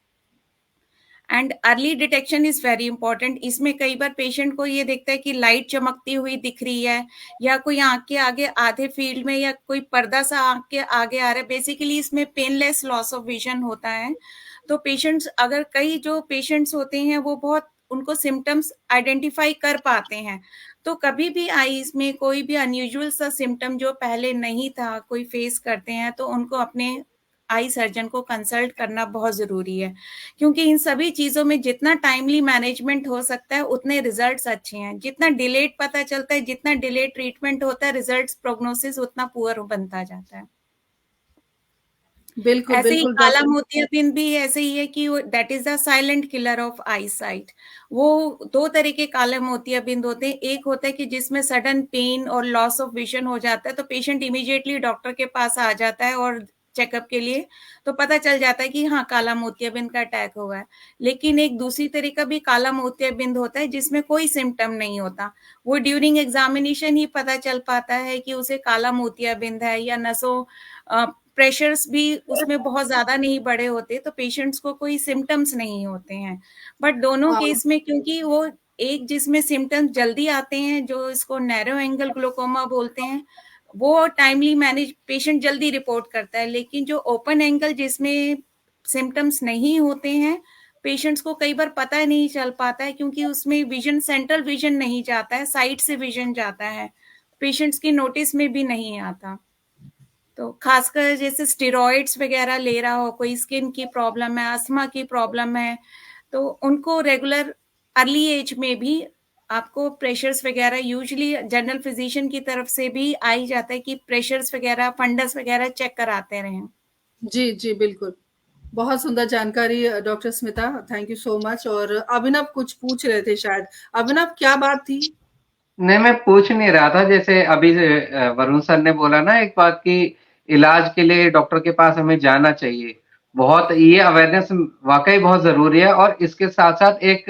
And early detection is very important. इसमें कई बार पेशेंट को ये दिखता है कि लाइट चमकती हुई दिख रही है, या कोई आंख के आगे आधे फील्ड में या कोई पर्दा सा आंख के आगे आ रहा है। बेसिकली इसमें पेनलेस लॉस ऑफ विजन होता है। तो पेशेंट्स, अगर कई जो पेशेंट्स होते हैं वो बहुत उनको सिम्टम्स आइडेंटिफाई कर पाते हैं, तो कभी भी आईज में कोई भी अनयूजुअल सा सिम्टम जो पहले नहीं था कोई फेस करते हैं तो उनको अपने आई सर्जन को कंसल्ट करना बहुत जरूरी है, क्योंकि इन सभी चीजों में जितना टाइमली मैनेजमेंट हो सकता है उतने रिजल्ट्स अच्छे हैं। जितना डिलेड पता चलता है, जितना डिलेड ट्रीटमेंट होता है, रिजल्ट्स प्रोग्नोसिस उतना पुअर बनता जाता है। बिल्कुल ऐसे ही बिल्कुल काला डॉक्टर। मोतियाबिंद भी ऐसे ही है कि that is the silent killer of I site. वो दो तरह के काले मोतियाबिंद होते हैं। एक होता है कि जिसमें सडन पेन और लॉस ऑफ विजन हो जाता है तो पेशेंट इमीडिएटली डॉक्टर के पास आ जाता है और चेकअप के लिए, तो पता चल जाता है कि हाँ काला मोतियाबिंद का अटैक हुआ है। लेकिन एक दूसरी तरह का भी काला मोतियाबिंद होता है जिसमें कोई सिम्टम नहीं होता, वो ड्यूरिंग एग्जामिनेशन ही पता चल पाता है कि उसे काला मोतियाबिंद है, या नसों प्रेशर्स भी उसमें बहुत ज्यादा नहीं बढ़े होते तो पेशेंट्स को कोई सिम्टम्स नहीं होते हैं। बट दोनों हाँ। केस में क्योंकि वो एक जिसमें सिम्टम्स जल्दी आते हैं जो इसको नैरो एंगल ग्लोकोमा बोलते हैं, वो टाइमली मैनेज पेशेंट जल्दी रिपोर्ट करता है। लेकिन जो ओपन एंगल जिसमें सिम्टम्स नहीं होते हैं, पेशेंट्स को कई बार पता नहीं चल पाता है क्योंकि उसमें विजन, सेंट्रल विजन नहीं जाता है, साइड से विजन जाता है, पेशेंट्स की नोटिस में भी नहीं आता। तो खासकर जैसे स्टेरॉइड्स वगैरह ले रहा हो, कोई स्किन की प्रॉब्लम है, अस्थमा की प्रॉब्लम है, तो उनको रेगुलर अर्ली एज में भी आपको प्रेशर्स वगैरह यूजुअली जनरल फिजिशियन की तरफ से भी आ ही जाता है कि प्रेशर्स वगैरह, फंडस वगैरह चेक कराते रहें। जी जी बिल्कुल, बहुत सुंदर जानकारी doctor Smita, thank you so much. और अभिनव कुछ पूछ रहे थे शायद। अभिनव, क्या बात थी? नहीं, मैं पूछ नहीं रहा था। जैसे अभी वरुण सर ने बोला ना एक बात कि इलाज के लिए डॉक्टर के पास हमें जाना चाहिए, बहुत ये अवेयरनेस वाकई बहुत जरूरी है। और इसके साथ साथ एक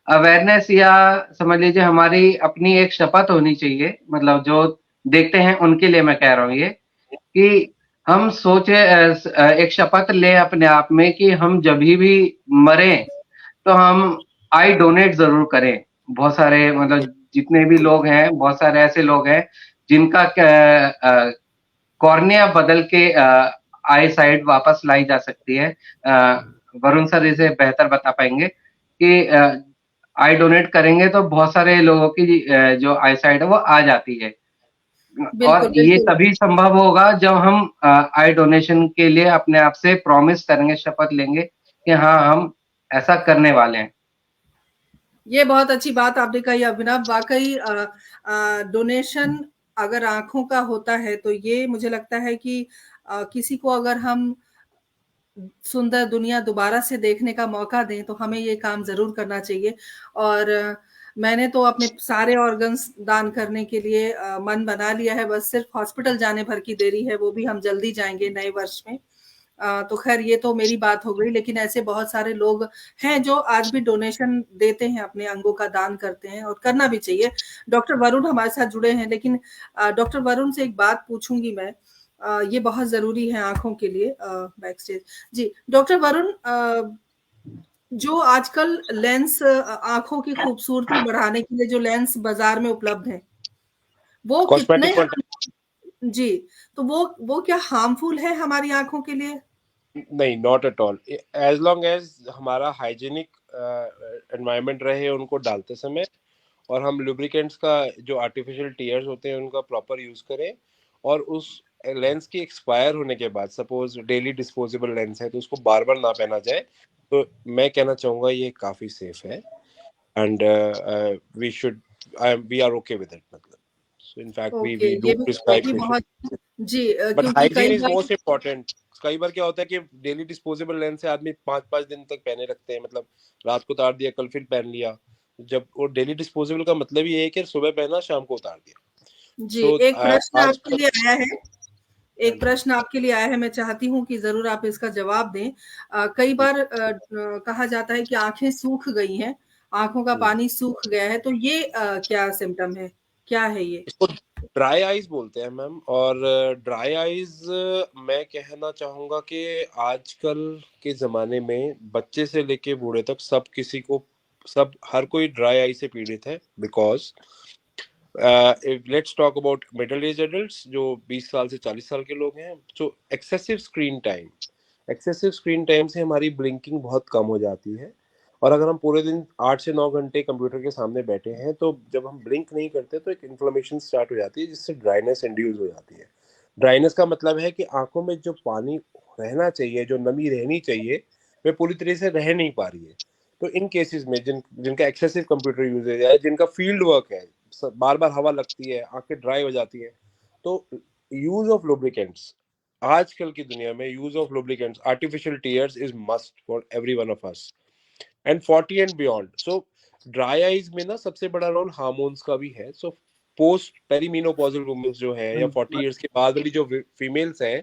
अवेयरनेस या समझ लीजिए हमारी अपनी एक शपथ होनी चाहिए, मतलब जो देखते हैं उनके लिए मैं कह रहा हूँ ये, कि हम सोचे एक शपथ ले अपने आप में कि हम जब भी मरे तो हम आई डोनेट जरूर करें। बहुत सारे मतलब जितने भी लोग हैं, बहुत सारे ऐसे लोग हैं जिनका कॉर्निया बदल के आई साइड वापस लाई जा सकती है। वरुण सर इसे बेहतर बता पाएंगे कि आई डोनेट करेंगे तो बहुत सारे लोगों की जो आई साइड है वो आ जाती है। बिल्कुल और ये बिल्कुल। तभी संभव होगा जब हम आई डोनेशन के लिए अपने आप से प्रॉमिस करेंगे, शपथ लेंगे कि हाँ हम ऐसा करने वाले हैं। ये बहुत अच्छी बात आपने कही अभिनव। वाकई डोनेशन अगर आंखों का होता है तो ये मुझे लगता है कि किसी को अगर हम सुंदर दुनिया दोबारा से देखने का मौका दें तो हमें ये काम जरूर करना चाहिए। और मैंने तो अपने सारे ऑर्गन्स दान करने के लिए मन बना लिया है, बस सिर्फ हॉस्पिटल जाने भर की देरी है, वो भी हम जल्दी जाएंगे नए वर्ष में। तो खैर ये तो मेरी बात हो गई, लेकिन ऐसे बहुत सारे लोग हैं जो आज भी डोनेशन देते हैं, अपने अंगों का दान करते हैं और करना भी चाहिए। डॉक्टर वरुण हमारे साथ जुड़े हैं, लेकिन डॉक्टर वरुण से एक बात पूछूंगी मैं, ये बहुत जरूरी है आंखों के लिए। बैक स्टेज जी, डॉक्टर वरुण, जो आजकल लेंस आंखों की खूबसूरती बढ़ाने के लिए जो लेंस बाजार में उपलब्ध है, वो कितने जी, तो वो क्या हार्मफुल है हमारी आंखों के लिए? नहीं, not at all. As long as हमारा हाइजीनिक एनवायरनमेंट रहे उनको डालते समय, और हम लुब्रिकेंट्स का जो आर्टिफिशियल टीयर्स होते हैं उनका प्रॉपर यूज करें, और उस लेंस की एक्सपायर होने के बाद, सपोज डेली डिस्पोजेबल लेंस है तो उसको बार बार ना पहना जाए, तो मैं कहना चाहूंगा ये काफी सेफ है, and we are okay with it. मतलब so in fact we do prescribe बहुत जी, but hygiene is most important. कई बार क्या होता है कि डेली डिस्पोजेबल लेंस से आदमी 5-5 दिन तक पहने रखते हैं, मतलब रात को उतार दिया, कल फिर पहन लिया। जब वो डेली डिस्पोजेबल का मतलब ये है कि सुबह पहना, शाम को उतार दिया। जी, एक प्रश्न आपके लिए आया है, एक प्रश्न आपके लिए आया है, मैं चाहती हूँ कि जरूर आप इसका जवाब दें। कई बार कहा जाता है कि आंखें सूख गई हैं, आंखों का पानी सूख गया है, तो ये क्या सिम्टम है, क्या है ये? इसको ड्राई आइज बोलते हैं मैम। और ड्राई आइज मैं कहना चाहूंगा कि आजकल के जमाने में बच्चे से लेके बूढ़े तक सब हर कोई ड्राई आई से पीड़ित है, because let's talk about middle age adults जो 20 साल से 40 साल के लोग हैं। सो एक्सेसिव स्क्रीन टाइम से हमारी ब्लिंकिंग बहुत कम हो जाती है, और अगर हम पूरे दिन 8 से 9 घंटे कंप्यूटर के सामने बैठे हैं तो जब हम ब्लिंक नहीं करते तो एक इन्फ्लेमेशन स्टार्ट हो जाती है, जिससे ड्राइनेस इंड्यूस हो जाती है। ड्राइनेस का मतलब है कि आंखों में जो पानी रहना चाहिए, जो नमी रहनी चाहिए, वे पूरी तरह से रह नहीं पा रही है। तो इन केसेस में जिनका एक्सेसिव कंप्यूटर यूजेज है, जिनका फील्ड वर्क है, बार बार हवा लगती है, आंखें ड्राई हो जाती है, तो यूज ऑफ लुब्रिकेंट्स, आजकल की दुनिया में use of lubricants, artificial tears is must for every one of us and 40 and beyond. So dry eyes में ना सबसे बड़ा रोल हार्मोन्स का भी है। सो पोस्ट पेरीमेनोपॉजल वुमेन्स जो है, या 40 इयर्स के बाद वाली जो फीमेल्स हैं,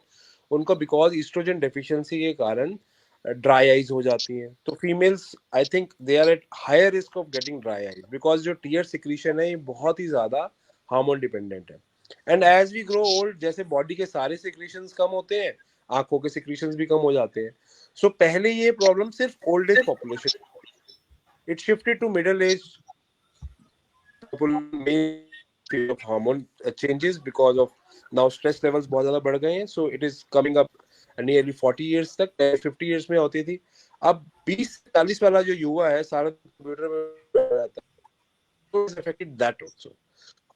उनका बिकॉज ईस्ट्रोजन डेफिशिएंसी के कारण ड्राई आईज हो जाती हैं। तो females, I think they are at higher risk of getting dry eyes, because जो टीयर सिक्रीशन है ये बहुत ही ज्यादा हार्मोन डिपेंडेंट है। And as we grow old, जैसे बॉडी के सारे सिक्रीशंस कम होते हैं, आंखों के सिक्रीशंस भी कम हो जाते हैं। सो पहले ये प्रॉब्लम सिर्फ old age population, it shifted to middle age people may of hormone changes because of now stress levels बहुत ज्यादा बढ़ गए हैं। so it is coming up nearly 40 years तक, 50 years में होती थी। अब 20-40 वाला जो युवा है सारा कंप्यूटर में रहता है, तो इज अफेक्टेड दैट आल्सो।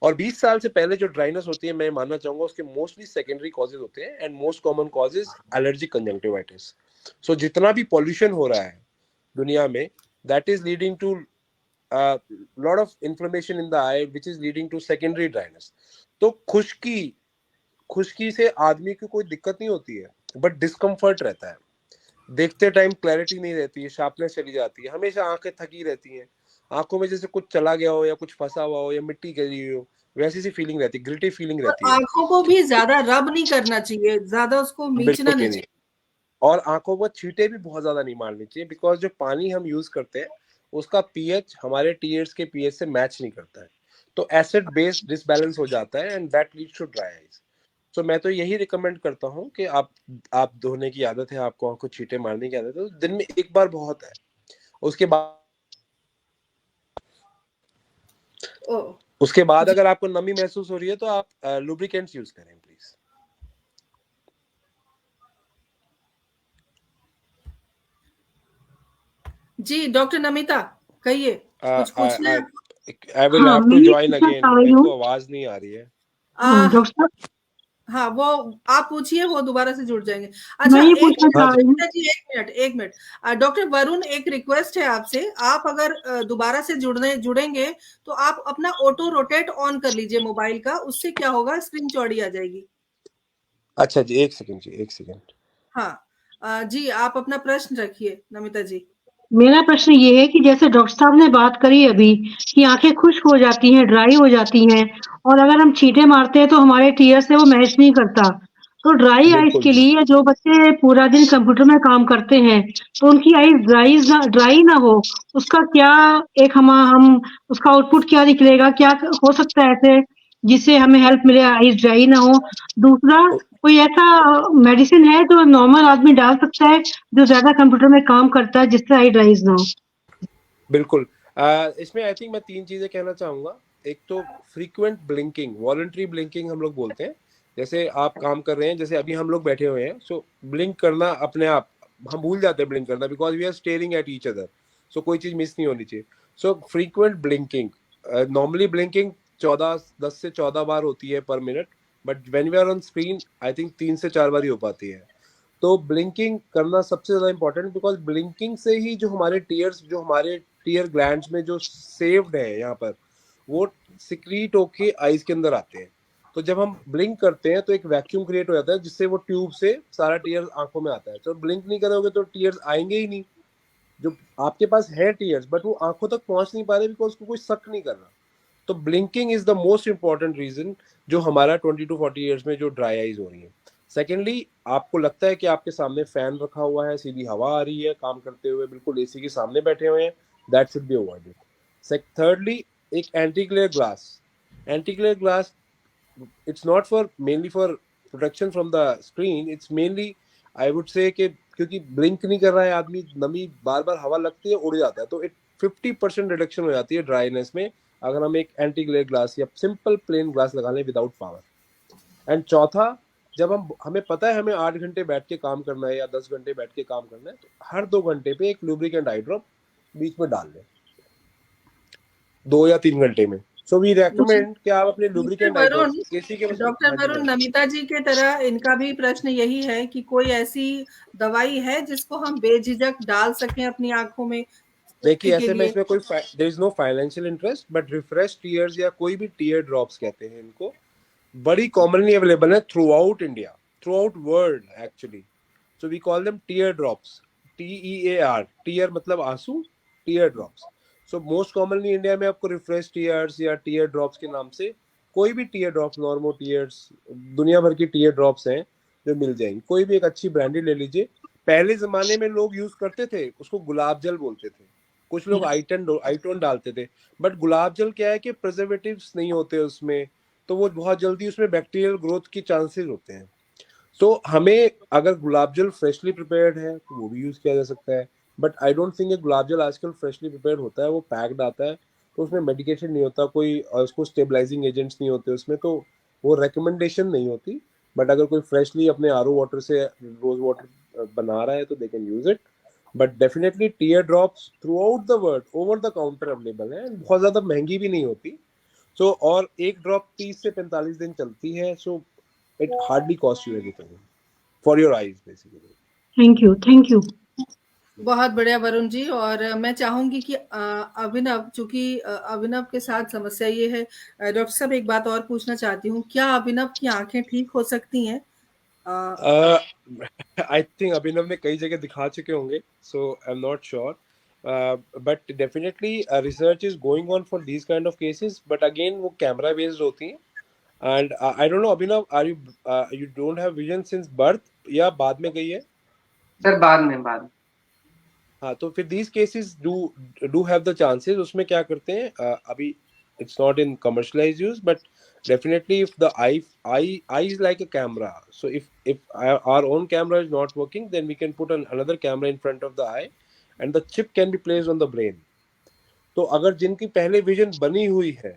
और 20 साल से पहले जो ड्राइनेस होती है, मैं मानना चाहूंगा उसके मोस्टली सेकेंडरी कॉजेज होते हैं, and most common cause is allergic conjunctivitis. So जितना भी पॉल्यूशन हो रहा है दुनिया में, that is leading to a lot of inflammation in the eye, which is leading to secondary dryness. तो खुश्की से आदमी को कोई दिक्कत नहीं होती है, बट डिस्कम्फर्ट रहता है, देखते टाइम क्लैरिटी नहीं रहती है, शार्पनेस चली जाती है, हमेशा आंखें थकी रहती हैं, आंखों में जैसे कुछ चला गया हो या कुछ फंसा हुआ हो या मिट्टी गिरी हुई हो, वैसी सी फीलिंग रहती है, गिल्टी फीलिंग रहती है। आंखों को भी ज्यादा रब नहीं करना चाहिए, ज्यादा उसको मीचना नहीं चाहिए, और आंखों को छींटे भी बहुत ज्यादा नहीं मारनी चाहिए, बिकॉज जो पानी हम यूज करते हैं उसका पीएच हमारे टीयर्स के पीएच से मैच नहीं करता है, तो एसिड बेस डिसबैलेंस हो जाता है, and that leads to dry eyes. So मैं तो यही रिकमेंड करता हूँ कि आप धोने की आदत है, आपको आंखों छींटे मारने की आदत है, तो दिन में एक बार बहुत है। उसके बाद अगर आपको नमी महसूस हो रही है तो आप लुब्रिकेंट्स यूज करें प्लीज। जी डॉक्टर नमिता कहिए, कुछ पूछना है? I will have to join again, मेरे को आवाज नहीं आ रही है। हाँ, वो आप पूछिए, वो दोबारा से जुड़ जाएंगे। अच्छा, एक मिनट डॉक्टर वरुण, एक रिक्वेस्ट है आपसे, आप अगर दोबारा से जुड़ेंगे तो आप अपना ऑटो रोटेट ऑन कर लीजिए मोबाइल का, उससे क्या होगा, स्क्रीन चौड़ी आ जाएगी। अच्छा जी, एक सेकंड। हाँ, जी, आप अपना प्रश्न रखिए नमिता जी। मेरा प्रश्न ये है कि जैसे डॉक्टर साहब ने बात करी अभी कि आंखें खुश्क हो जाती हैं, ड्राई हो जाती हैं, और अगर हम छींटे मारते हैं तो हमारे टीयर से वो मैच नहीं करता। तो ड्राई आइज बिल्कुल के लिए जो बच्चे पूरा दिन कंप्यूटर में काम करते हैं तो उनकी आइज ड्राई ना हो, उसका क्या एक हम उसका आउटपुट क्या निकलेगा, क्या हो सकता है ऐसे जिससे हमें हेल्प मिले, आइज ड्राई ना हो? दूसरा, कोई ऐसा मेडिसिन है जो नॉर्मल आदमी डाल सकता है जो ज्यादा कंप्यूटर में काम करता है जिससे आई ड्राइज ना हो? बिल्कुल। इसमें आई थिंक मैं 3 चीजें कहना चाहूंगा। एक तो फ्रीक्वेंट ब्लिंकिंग, वॉलंटरी ब्लिंकिंग हम लोग बोलते हैं। जैसे आप काम कर रहे हैं, जैसे अभी हम लोग बैठे हुए हैं, सो ब्लिंक करना अपने आप हम भूल जाते हैं ब्लिंक करना, because we are staring at each other. So कोई चीज मिस नहीं होनी चाहिए। So frequent blinking, normally blinking 10 से 14 बार होती है per minute, but when we are on screen I think 3 से 4 बार ही हो पाती है। तो ब्लिंकिंग करना सबसे ज्यादा इंपॉर्टेंट, बिकॉज ब्लिंकिंग से ही जो हमारे टीयर्स, जो हमारे टीयर ग्लैंड्स में जो सेव्ड है यहाँ पर, वो सिक्रीट होके आईज के अंदर आते हैं। तो जब हम ब्लिंक करते हैं तो एक वैक्यूम क्रिएट हो जाता है, जिससे वो ट्यूब से सारा टीयर आंखों में आता है। तो ब्लिंक नहीं करोगे तो टीयर्स आएंगे ही नहीं। जो आपके पास है टीयर्स, बट वो आंखों तक पहुंच नहीं पा रहे बिकॉज उसको कोई शक नहीं कर रहा। तो blinking is the most important reason जो हमारा 20 to 40 ईयर्स में जो ड्राई आईज हो रही है। सेकेंडली, आपको लगता है कि आपके सामने फैन रखा हुआ है, सीधी हवा आ रही है काम करते हुए, बिल्कुल एसी के सामने बैठे हुए हैं, that should be avoided. Thirdly, एक anti glare glass. Anti glare glass, it's not for mainly for protection from the screen, it's mainly I would say कि क्योंकि ब्लिंक नहीं कर रहा है आदमी, नमी बार बार हवा लगती है, उड़ जाता है, तो इट 50% रिडक्शन हो जाती है ड्राइनेस में अगर हम एक एंटी ग्लेयर ग्लास या सिंपल प्लेन ग्लास लगा लें विदाउट पावर। एंड चौथा, जब हमें पता है हमें 8 घंटे बैठ के काम करना है या 10 घंटे बैठ के काम करना है, तो हर 2 घंटे पे एक लुब्रिकेंट आई ड्रॉप बीच में डाल लें, 2 या 3 घंटे में। सो वी रेकमेंड कि आप अपने लुब्रिकेंट आई वरुण, ड्रॉप्स एसी के डॉक्टर हाँ जी वरुण, मैम। नमिता जी के तरह इनका भी प्रश्न यही है कि कोई ऐसी दवाई है जिसको हम बेझिझक डाल सकें अपनी आंखों में देखिए, के ऐसे में लिए? इसमें कोई there is no financial interest, but refresh tears या कोई भी टीयर ड्रॉप्स कहते हैं इनको, बड़ी कॉमनली अवेलेबल है throughout India, throughout world actually. So we call them tear drops, TEAR, tear मतलब आंसू, tear drops. So most commonly India में आपको रिफ्रेश टीयर्स या टीयर ड्रॉप्स के नाम से कोई भी टीयर ड्रॉप्स, नॉर्मो टीयर्स, दुनिया भर की टीयर ड्रॉप्स हैं जो मिल जाएंगी। कोई भी एक अच्छी ब्रांडेड ले लीजिए। पहले जमाने में लोग यूज करते थे, उसको गुलाब जल बोलते थे, कुछ लोग आईटोन डालते थे, बट गुलाब जल क्या है कि प्रिजर्वेटिव्स नहीं होते उसमें, तो वो बहुत जल्दी उसमें बैक्टीरियल ग्रोथ की चांसेस होते हैं। तो हमें अगर गुलाब जल फ्रेशली प्रिपेयर्ड है तो वो भी यूज किया जा सकता है, बट आई डोंट थिंक गुलाब जल आजकल फ्रेशली प्रिपेयर्ड होता है, वो पैक्ड आता है, तो उसमें मेडिकेशन नहीं होता कोई, और उसको स्टेबलाइजिंग एजेंट्स नहीं होते उसमें, तो वो रिकमेंडेशन नहीं होती। बट अगर कोई फ्रेशली अपने RO वाटर से रोज वाटर बना रहा है तो they can use it. But definitely tear drops throughout the world over the counter available है, बहुत ज्यादा महंगी भी नहीं होती। सो और एक ड्रॉप 30 से 45 दिन चलती है, सो it hardly costs you anything for your eyes basically. Thank you. बहुत बढ़िया वरुण जी। और मैं चाहूंगी कि अभिनव, चूंकि अभिनव के साथ समस्या ये है, डॉक्टर साहब एक बात और पूछना चाहती हूँ, क्या अभिनव की आंखें ठीक हो सकती हैं? I think अभिनव ने कई जगह दिखा चुके होंगे, so I'm not sure, but definitely research is going on for these kind of cases, but again वो camera based होती हैं, and I don't know Abhinav, are you don't have vision since birth या बाद में गई है? सर बाद में हाँ, तो फिर these cases do have the chances। उसमें क्या करते हैं, अभी it's not in commercialized use, but definitely if the eye is like a camera, so if our own camera is not working, then we can put another camera in front of the eye and the chip can be placed on the brain। तो अगर जिनकी पहले विजन बनी हुई है,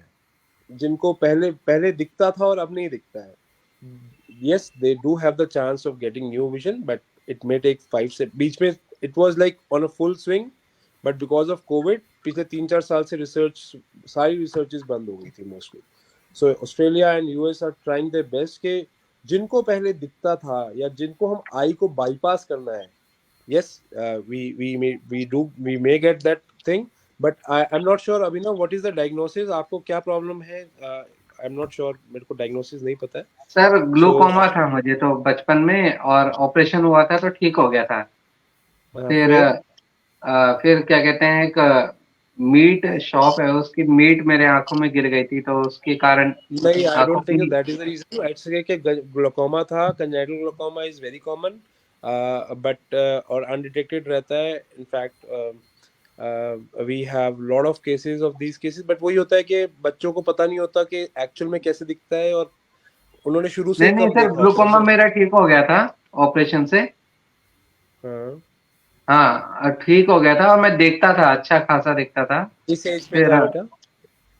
जिनको पहले दिखता था और अब नहीं दिखता है, yes they do have the chance of getting new vision, but it may take 5 से बीच में it was like on a full swing, but because of COVID पिछले 3-4 साल से रिसर्च, सारी रिसर्चेस बंद हो गई थी mostly. So Australia and US are trying their best के जिनको पहले दिखता था या जिनको हम आई को बाईपास करना है, yes we may get that thing, but I'm not sure अभी ना what is the diagnosis, आपको क्या प्रॉब्लम है? आई एम नॉट श्योर, मेरे को डायग्नोसिस नहीं पता है सर ग्लूकोमा था मुझे तो बचपन में, और ऑपरेशन हुआ था तो ठीक हो गया था। फिर फिर क्या कहते हैं, एक मीट शॉप है, उसकी मीट मेरे आंखों में गिर गई थी, तो उसके कारण नहीं, आई आंखों डोंट थिंक की that is the reason. It's कि ग्लूकोमा था, congenital glaucoma is very common, but और अनडिटेक्टेड रहता है। In fact we have lot of cases of these cases, but वही होता है कि बच्चों को पता नहीं होता कि एक्चुअल में कैसे दिखता है, और उन्होंने शुरू से नहीं कब सर, देखा होता ग्लूकोमा है। मेरा ठीक हो गया था ऑपरेशन से। हाँ, हाँ ठीक हो गया था, और मैं देखता था, अच्छा खासा दिखता था। किस एज पे फिर था बेटा? किस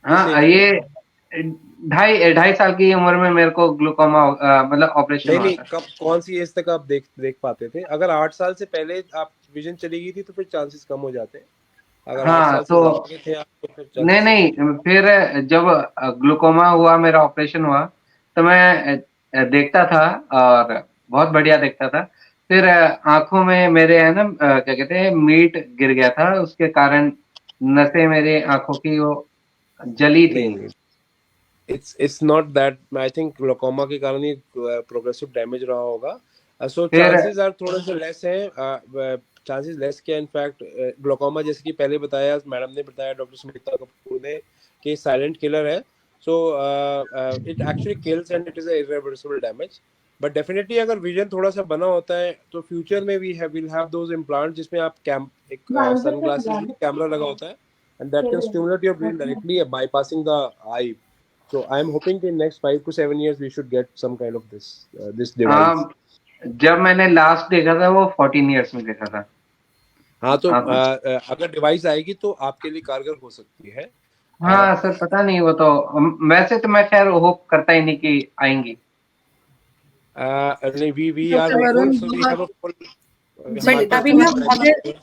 हाँ, एज पे? ये 2.5 साल की उम्र में मेरे को ग्लूकोमा मतलब ऑपरेशन नहीं हुआ नहीं, था। कब, कौन सी एज तक आप देख पाते थे? अगर 8 साल से पहले आप विजन चली गई थी तो फिर चांसेस कम हो जाते हैं। अगर 8 हाँ साल से तो ज्यादा के थे आप तो फिर नहीं चांसेस। नहीं, फिर जब ग्लूकोमा हुआ, मेरा ऑपरेशन हुआ, तो मैं देखता था, और बहुत बढ़िया देखता था। फिर आंखों में मेरे है ना, क्या कहते हैं, मीट गिर गया था, उसके कारण नसें मेरे आंखों की वो जली थी। नहीं, it's not that. I think glaucoma के कारण ही प्रोग्रेसिव डैमेज रहा होगा। सो फिर चांसेस आर थोड़े से लेस हैं, चांसेस लेस के। इनफैक्ट ग्लूकोमा, जैसे कि पहले बताया, मैडम ने बताया, डॉक्टर स्मिता कपूर ने, कि साइलेंट किलर है। So it actually kills and it is a irreversible damage. But definitely अगर विजन थोड़ा सा बना होता है तो फ्यूचर में विल हैव दोज इम्प्लांट जिसमें आप एक सनग्लासेस में कैमरा लगा होता है, and that can stimulate your brain directly bypassing the I. So I'm hoping in next 5 to 7 years we should get some kind of this device. जब मैंने लास्ट देखा था वो 14 ईयर्स में देखा था। हाँ, तो हाँ अगर डिवाइस आएगी तो आपके लिए कारगर हो सकती है। हाँ सर, पता नहीं, वो तो वैसे तो मैं खैर होप करता ही नहीं कि आएंगी। नहीं, we are doctor hopeful, Varun, so we have a full but हमारे पास डॉक्टर अभिनव, वरुण, अगर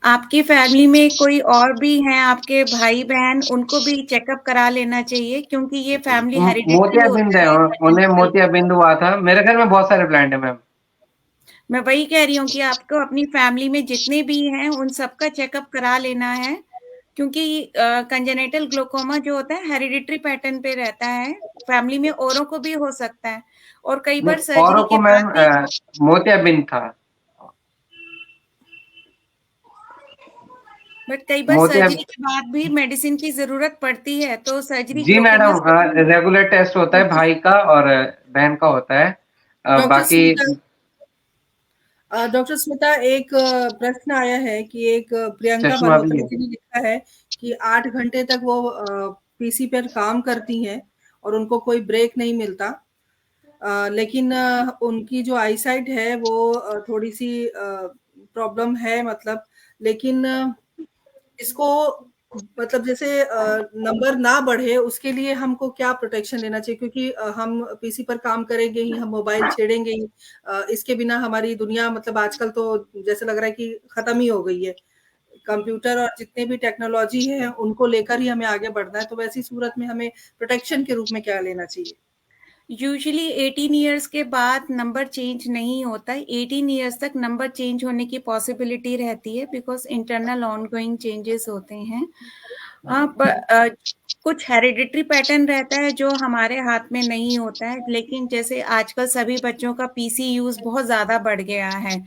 आपकी फैमिली में कोई और भी हैं, आपके भाई बहन, उनको भी चेकअप करा लेना चाहिए, क्योंकि ये फैमिली हेरिडिटरी मोतियाबिंद होता है, है। उन्हें मोतियाबिंद हुआ था। मेरे घर में बहुत सारे प्लांट है मैम। मैं वही कह रही हूँ कि आपको अपनी फैमिली में जितने भी हैं उन सबका चेकअप करा लेना है, क्योंकि कंजेनिटल ग्लोकोमा जो होता है हेरिडिटरी पैटर्न पे रहता है, फैमिली में औरों को भी हो सकता है, और कई बार सर्जरी औरों को के बाद मैम भी मोतियाबिंद था। बट कई बार मोतिया सर्जरी के बाद भी मेडिसिन की जरूरत पड़ती है, तो सर्जरी जी ग्लोकोमा मैडम, से रेगुलर टेस्ट होता है, भाई का और बहन का होता है। डॉक्टर बाकी स्मिता, डॉक्टर स्मिता, एक प्रश्न आया है कि एक प्रियंका चश्मा भी मल्होत्रा है। जी ने लिखा है कि 8 घंटे तक वो पीसी पर काम करती हैं और उनको कोई ब्रेक नहीं मिलता। लेकिन उनकी जो आईसाइट है वो थोड़ी सी प्रॉब्लम है, मतलब। लेकिन इसको, मतलब जैसे नंबर ना बढ़े उसके लिए हमको क्या प्रोटेक्शन लेना चाहिए? क्योंकि हम पीसी पर काम करेंगे ही, हम मोबाइल छेड़ेंगे ही, इसके बिना हमारी दुनिया, मतलब आजकल तो जैसे लग रहा है कि खत्म ही हो गई है। कंप्यूटर और जितने भी टेक्नोलॉजी है उनको लेकर ही हमें आगे बढ़ना है, तो वैसी सूरत में हमें प्रोटेक्शन के रूप में क्या लेना चाहिए? यूजुअली 18 ईयर्स के बाद नंबर चेंज नहीं होता है। 18 ईयर्स तक नंबर चेंज होने की पॉसिबिलिटी रहती है, बिकॉज इंटरनल ऑनगोइंग चेंजेस होते हैं। हाँ, पर कुछ हेरिडिटरी पैटर्न रहता है जो हमारे हाथ में नहीं होता है, लेकिन जैसे आजकल सभी बच्चों का पीसी यूज बहुत ज्यादा बढ़ गया है,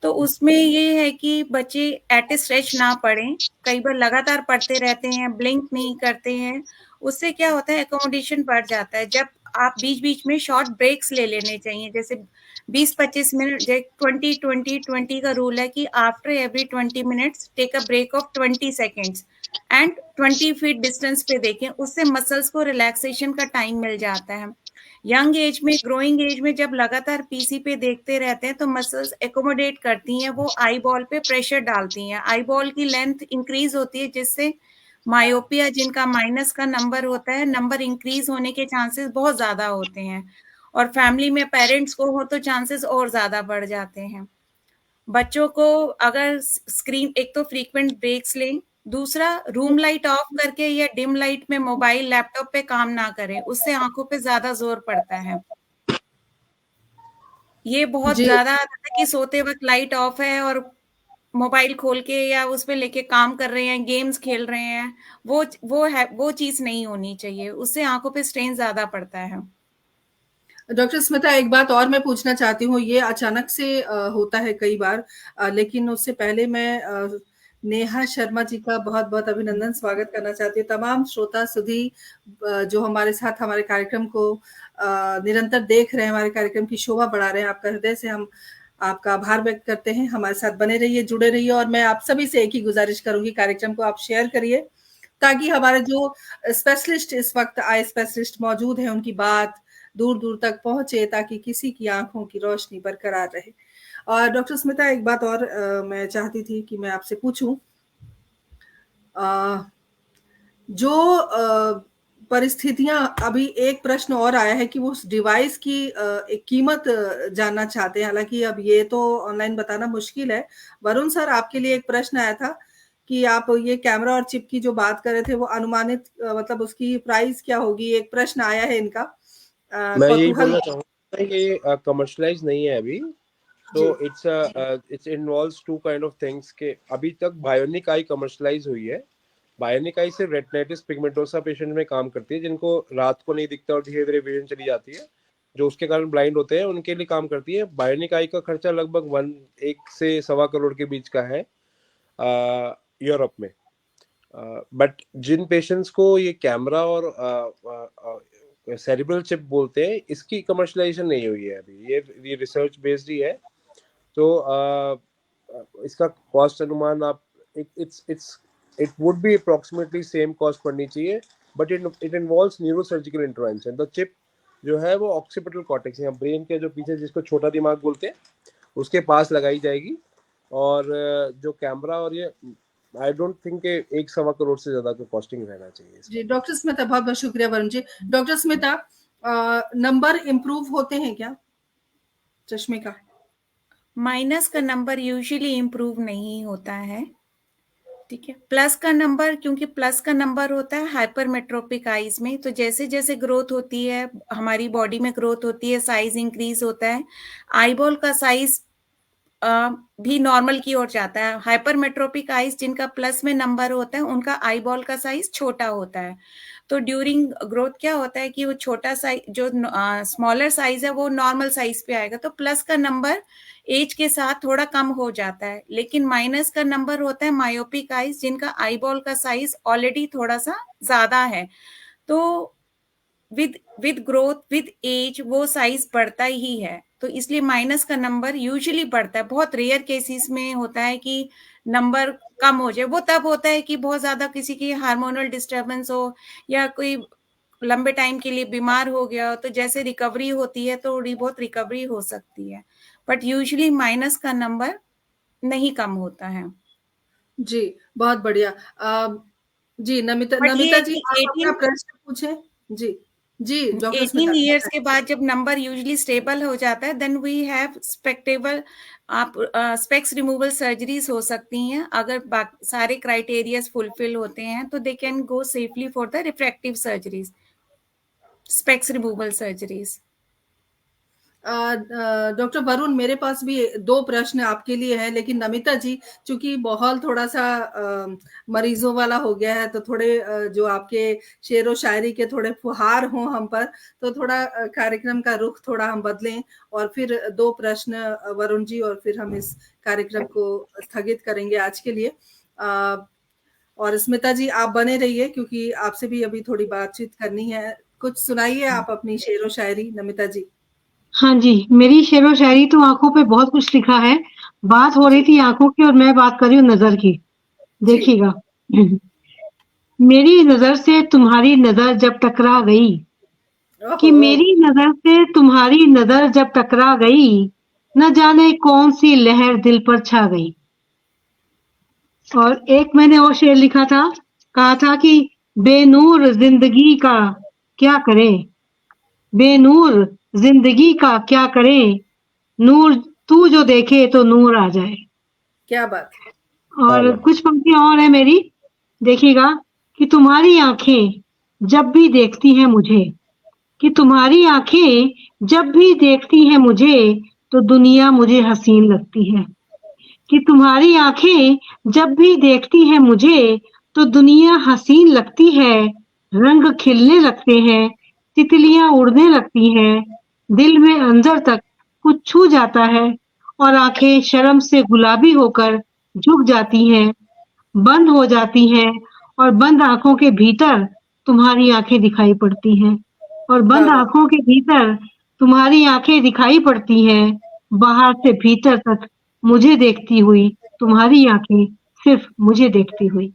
तो उसमें ये है कि बच्चे एट ए स्ट्रेच ना पढ़ें, कई बार लगातार पढ़ते रहते हैं, ब्लिंक नहीं करते हैं, उससे क्या होता है, एकोमोडेशन बढ़ जाता है। जब आप बीच बीच में शॉर्ट ब्रेक्स ले लेने चाहिए, जैसे 20-25 मिनट, जैसे 20-20-20 का रूल है कि after every 20 minutes take a break of 20 seconds and 20 feet distance पे देखें, उससे मसल्स को रिलैक्सेशन का टाइम मिल जाता है। यंग एज में, ग्रोइंग एज में जब लगातार पीसी पे देखते रहते हैं तो मसल्स एकोमोडेट करती हैं, वो आई बॉल पे प्रेशर डालती हैं, आई बॉल की लेंथ इंक्रीज होती है, जिससे मायोपिया, जिनका माइनस का नंबर होता है, नंबर इंक्रीज होने के चांसेस बहुत ज्यादा होते हैं, और फैमिली में पेरेंट्स को हो तो चांसेस और ज्यादा बढ़ जाते हैं। बच्चों को अगर स्क्रीन, एक तो फ्रीक्वेंट ब्रेक्स लें, दूसरा रूम लाइट ऑफ करके या डिम लाइट में मोबाइल लैपटॉप पे काम ना करें, उससे आंखों पे ज्यादा जोर पड़ता है। ये बहुत जी, ज्यादा रहता है कि सोते वक्त लाइट ऑफ है और मोबाइल खोल के या उस पे लेके काम कर रहे हैं, गेम्स खेल रहे हैं, वो चीज नहीं होनी चाहिए, उससे आंखों पे स्ट्रेन ज्यादा पड़ता है। डॉक्टर स्मिता, एक बात और मैं पूछना चाहती हूँ, ये अचानक से होता है कई बार, लेकिन उससे पहले मैं नेहा शर्मा जी का बहुत बहुत अभिनंदन स्वागत करना चाहती हूँ। तमाम श्रोता सुधी जो हमारे साथ हमारे कार्यक्रम को निरंतर देख रहे हैं, हमारे कार्यक्रम की शोभा बढ़ा रहे हैं, आपका हृदय से हम आपका आभार व्यक्त करते हैं। हमारे साथ बने रहिए, जुड़े रहिए, और मैं आप सभी से एक ही गुजारिश करूंगी, कार्यक्रम को आप शेयर करिए ताकि हमारे जो स्पेशलिस्ट इस वक्त आई स्पेशलिस्ट मौजूद हैं उनकी बात दूर दूर तक पहुंचे, ताकि किसी की आंखों की रोशनी बरकरार रहे। और डॉक्टर स्मिता, एक बात और मैं चाहती थी कि मैं आपसे पूछूं, जो परिस्थितियां, अभी एक प्रश्न और आया है कि वो उस डिवाइस की एक कीमत जानना चाहते हैं, हालांकि अब ये तो ऑनलाइन बताना मुश्किल है। वरुण सर, आपके लिए एक प्रश्न आया था कि आप ये कैमरा और चिप की जो बात कर रहे थे, वो अनुमानित मतलब उसकी प्राइस क्या होगी, एक प्रश्न आया है इनका। मैं यही बोलना चाहूंगा कि कमर्शलाइज नहीं है अभी, तो it's involves two kind of things के अभी तक बायोनिक आई कमर्शलाइज हुई है। बायोनिक आई से रेटिनाइटिस पिगमेंटोसा पेशेंट में काम करती है, जिनको रात को नहीं दिखता और धीरे धीरे विजन चली जाती है, जो उसके कारण ब्लाइंड होते हैं, उनके लिए काम करती है। बायोनिक आई का खर्चा लगभग 1 से 1.25 करोड़ के बीच का है यूरोप में। बट जिन पेशेंट्स को ये कैमरा और सेरिब्रल चिप बोलते हैं, इसकी कमर्शलाइजेशन नहीं हुई है अभी, ये रिसर्च बेस्ड ही है। तो इसका कॉस्ट अनुमान आप it would be approximately same cost पड़नी चाहिए, but it involves neurosurgical intervention। The chip जो है वो occipital cortex या ब्रेन के जो पीछे, जिसको छोटा दिमाग बोलते हैं, उसके पास लगाई जाएगी। और जो कैमरा और ये आई डोंट थिंक 1.25 करोड़ से ज्यादा का कॉस्टिंग रहना चाहिए जी। डॉक्टर स्मिता, बहुत बहुत शुक्रिया Varun ji. Doctor Smita, number improve होते हैं क्या चश्मे का? माइनस का नंबर यूजुअली इम्प्रूव नहीं होता है, ठीक है। प्लस का नंबर, क्योंकि प्लस का नंबर होता है हाइपरमेट्रोपिक आईज में, तो जैसे जैसे ग्रोथ होती है, हमारी बॉडी में ग्रोथ होती है, साइज इंक्रीज होता है, आईबॉल का साइज भी नॉर्मल की ओर जाता है। हाइपरमेट्रोपिक आईज जिनका प्लस में नंबर होता है, उनका आईबॉल का साइज छोटा होता है। तो ड्यूरिंग ग्रोथ क्या होता है कि वो छोटा साइज, जो स्मॉलर साइज है, वो नॉर्मल साइज पे आएगा। तो प्लस का नंबर एज के साथ थोड़ा कम हो जाता है, लेकिन माइनस का नंबर होता है मायोपिक आईज, जिनका आईबॉल का साइज ऑलरेडी थोड़ा सा ज्यादा है। तो विद ग्रोथ, विद एज वो साइज बढ़ता ही है, तो इसलिए माइनस का नंबर यूजुअली बढ़ता है। बहुत रेयर केसेस में होता है कि नंबर कम हो जाए, वो तब होता है कि बहुत ज्यादा किसी की हार्मोनल डिस्टर्बेंस हो या कोई लंबे टाइम के लिए बीमार हो गया, तो जैसे रिकवरी होती है तो थोड़ी बहुत रिकवरी हो सकती है, बट यूजुअली माइनस का नंबर नहीं कम होता है। जी, बहुत बढ़िया। जी, नमिता जी, आप अपना प्रश्न पूछें। जी जी, डॉक्टर 18 ईयर्स के बाद जब नंबर यूजुअली स्टेबल हो जाता है, देन वी हैव स्पेक्टेबल, आप स्पेक्स रिमूवल सर्जरीज हो सकती हैं। अगर सारे क्राइटेरियाज फुलफिल होते हैं तो they can go safely for the refractive surgeries, specs removal surgeries. Doctor Varun, मेरे पास भी 2 प्रश्न आपके लिए हैं, लेकिन नमिता जी, चूंकि माहौल थोड़ा सा मरीजों वाला हो गया है, तो थोड़े जो आपके शेरो शायरी के थोड़े फुहार हों हम पर, तो थोड़ा कार्यक्रम का रुख थोड़ा हम बदलें, और फिर 2 प्रश्न वरुण जी, और फिर हम इस कार्यक्रम को स्थगित करेंगे आज के लिए। और स्मिता जी, आप बने रहिए, क्योंकि आपसे भी अभी थोड़ी बातचीत करनी है। कुछ सुनाइए आप अपनी शेरो शायरी, नमिता जी। हाँ जी, मेरी शेरो शायरी तो आंखों पे बहुत कुछ लिखा है। बात हो रही थी आंखों की और मैं बात कर रही हूँ नजर की। देखिएगा, मेरी नजर से तुम्हारी नजर जब टकरा गई, कि मेरी नजर से तुम्हारी नजर जब टकरा गई, न जाने कौन सी लहर दिल पर छा गई। और एक मैंने और शेर लिखा था, कहा था कि बेनूर जिंदगी का क्या करें, बेनूर जिंदगी का क्या करे, नूर तू जो देखे तो नूर आ जाए। क्या बात। और कुछ पंक्तियां और है मेरी, देखिएगा, कि तुम्हारी आंखें जब भी देखती हैं मुझे, कि तुम्हारी आंखें जब भी देखती हैं मुझे, तो दुनिया मुझे हसीन लगती है। कि तुम्हारी आंखें जब भी देखती हैं मुझे तो दुनिया हसीन लगती है, रंग खिलने लगते हैं, तितलियां उड़ने लगती हैं, दिल में अंदर तक कुछ छू जाता है और आंखें शर्म से गुलाबी होकर झुक जाती हैं, बंद हो जाती हैं और बंद आंखों के भीतर तुम्हारी आंखें दिखाई पड़ती हैं और बंद वाह आंखों के भीतर तुम्हारी आंखें दिखाई पड़ती हैं, बाहर से भीतर तक मुझे देखती हुई तुम्हारी आंखें सिर्फ मुझे देखती हुई।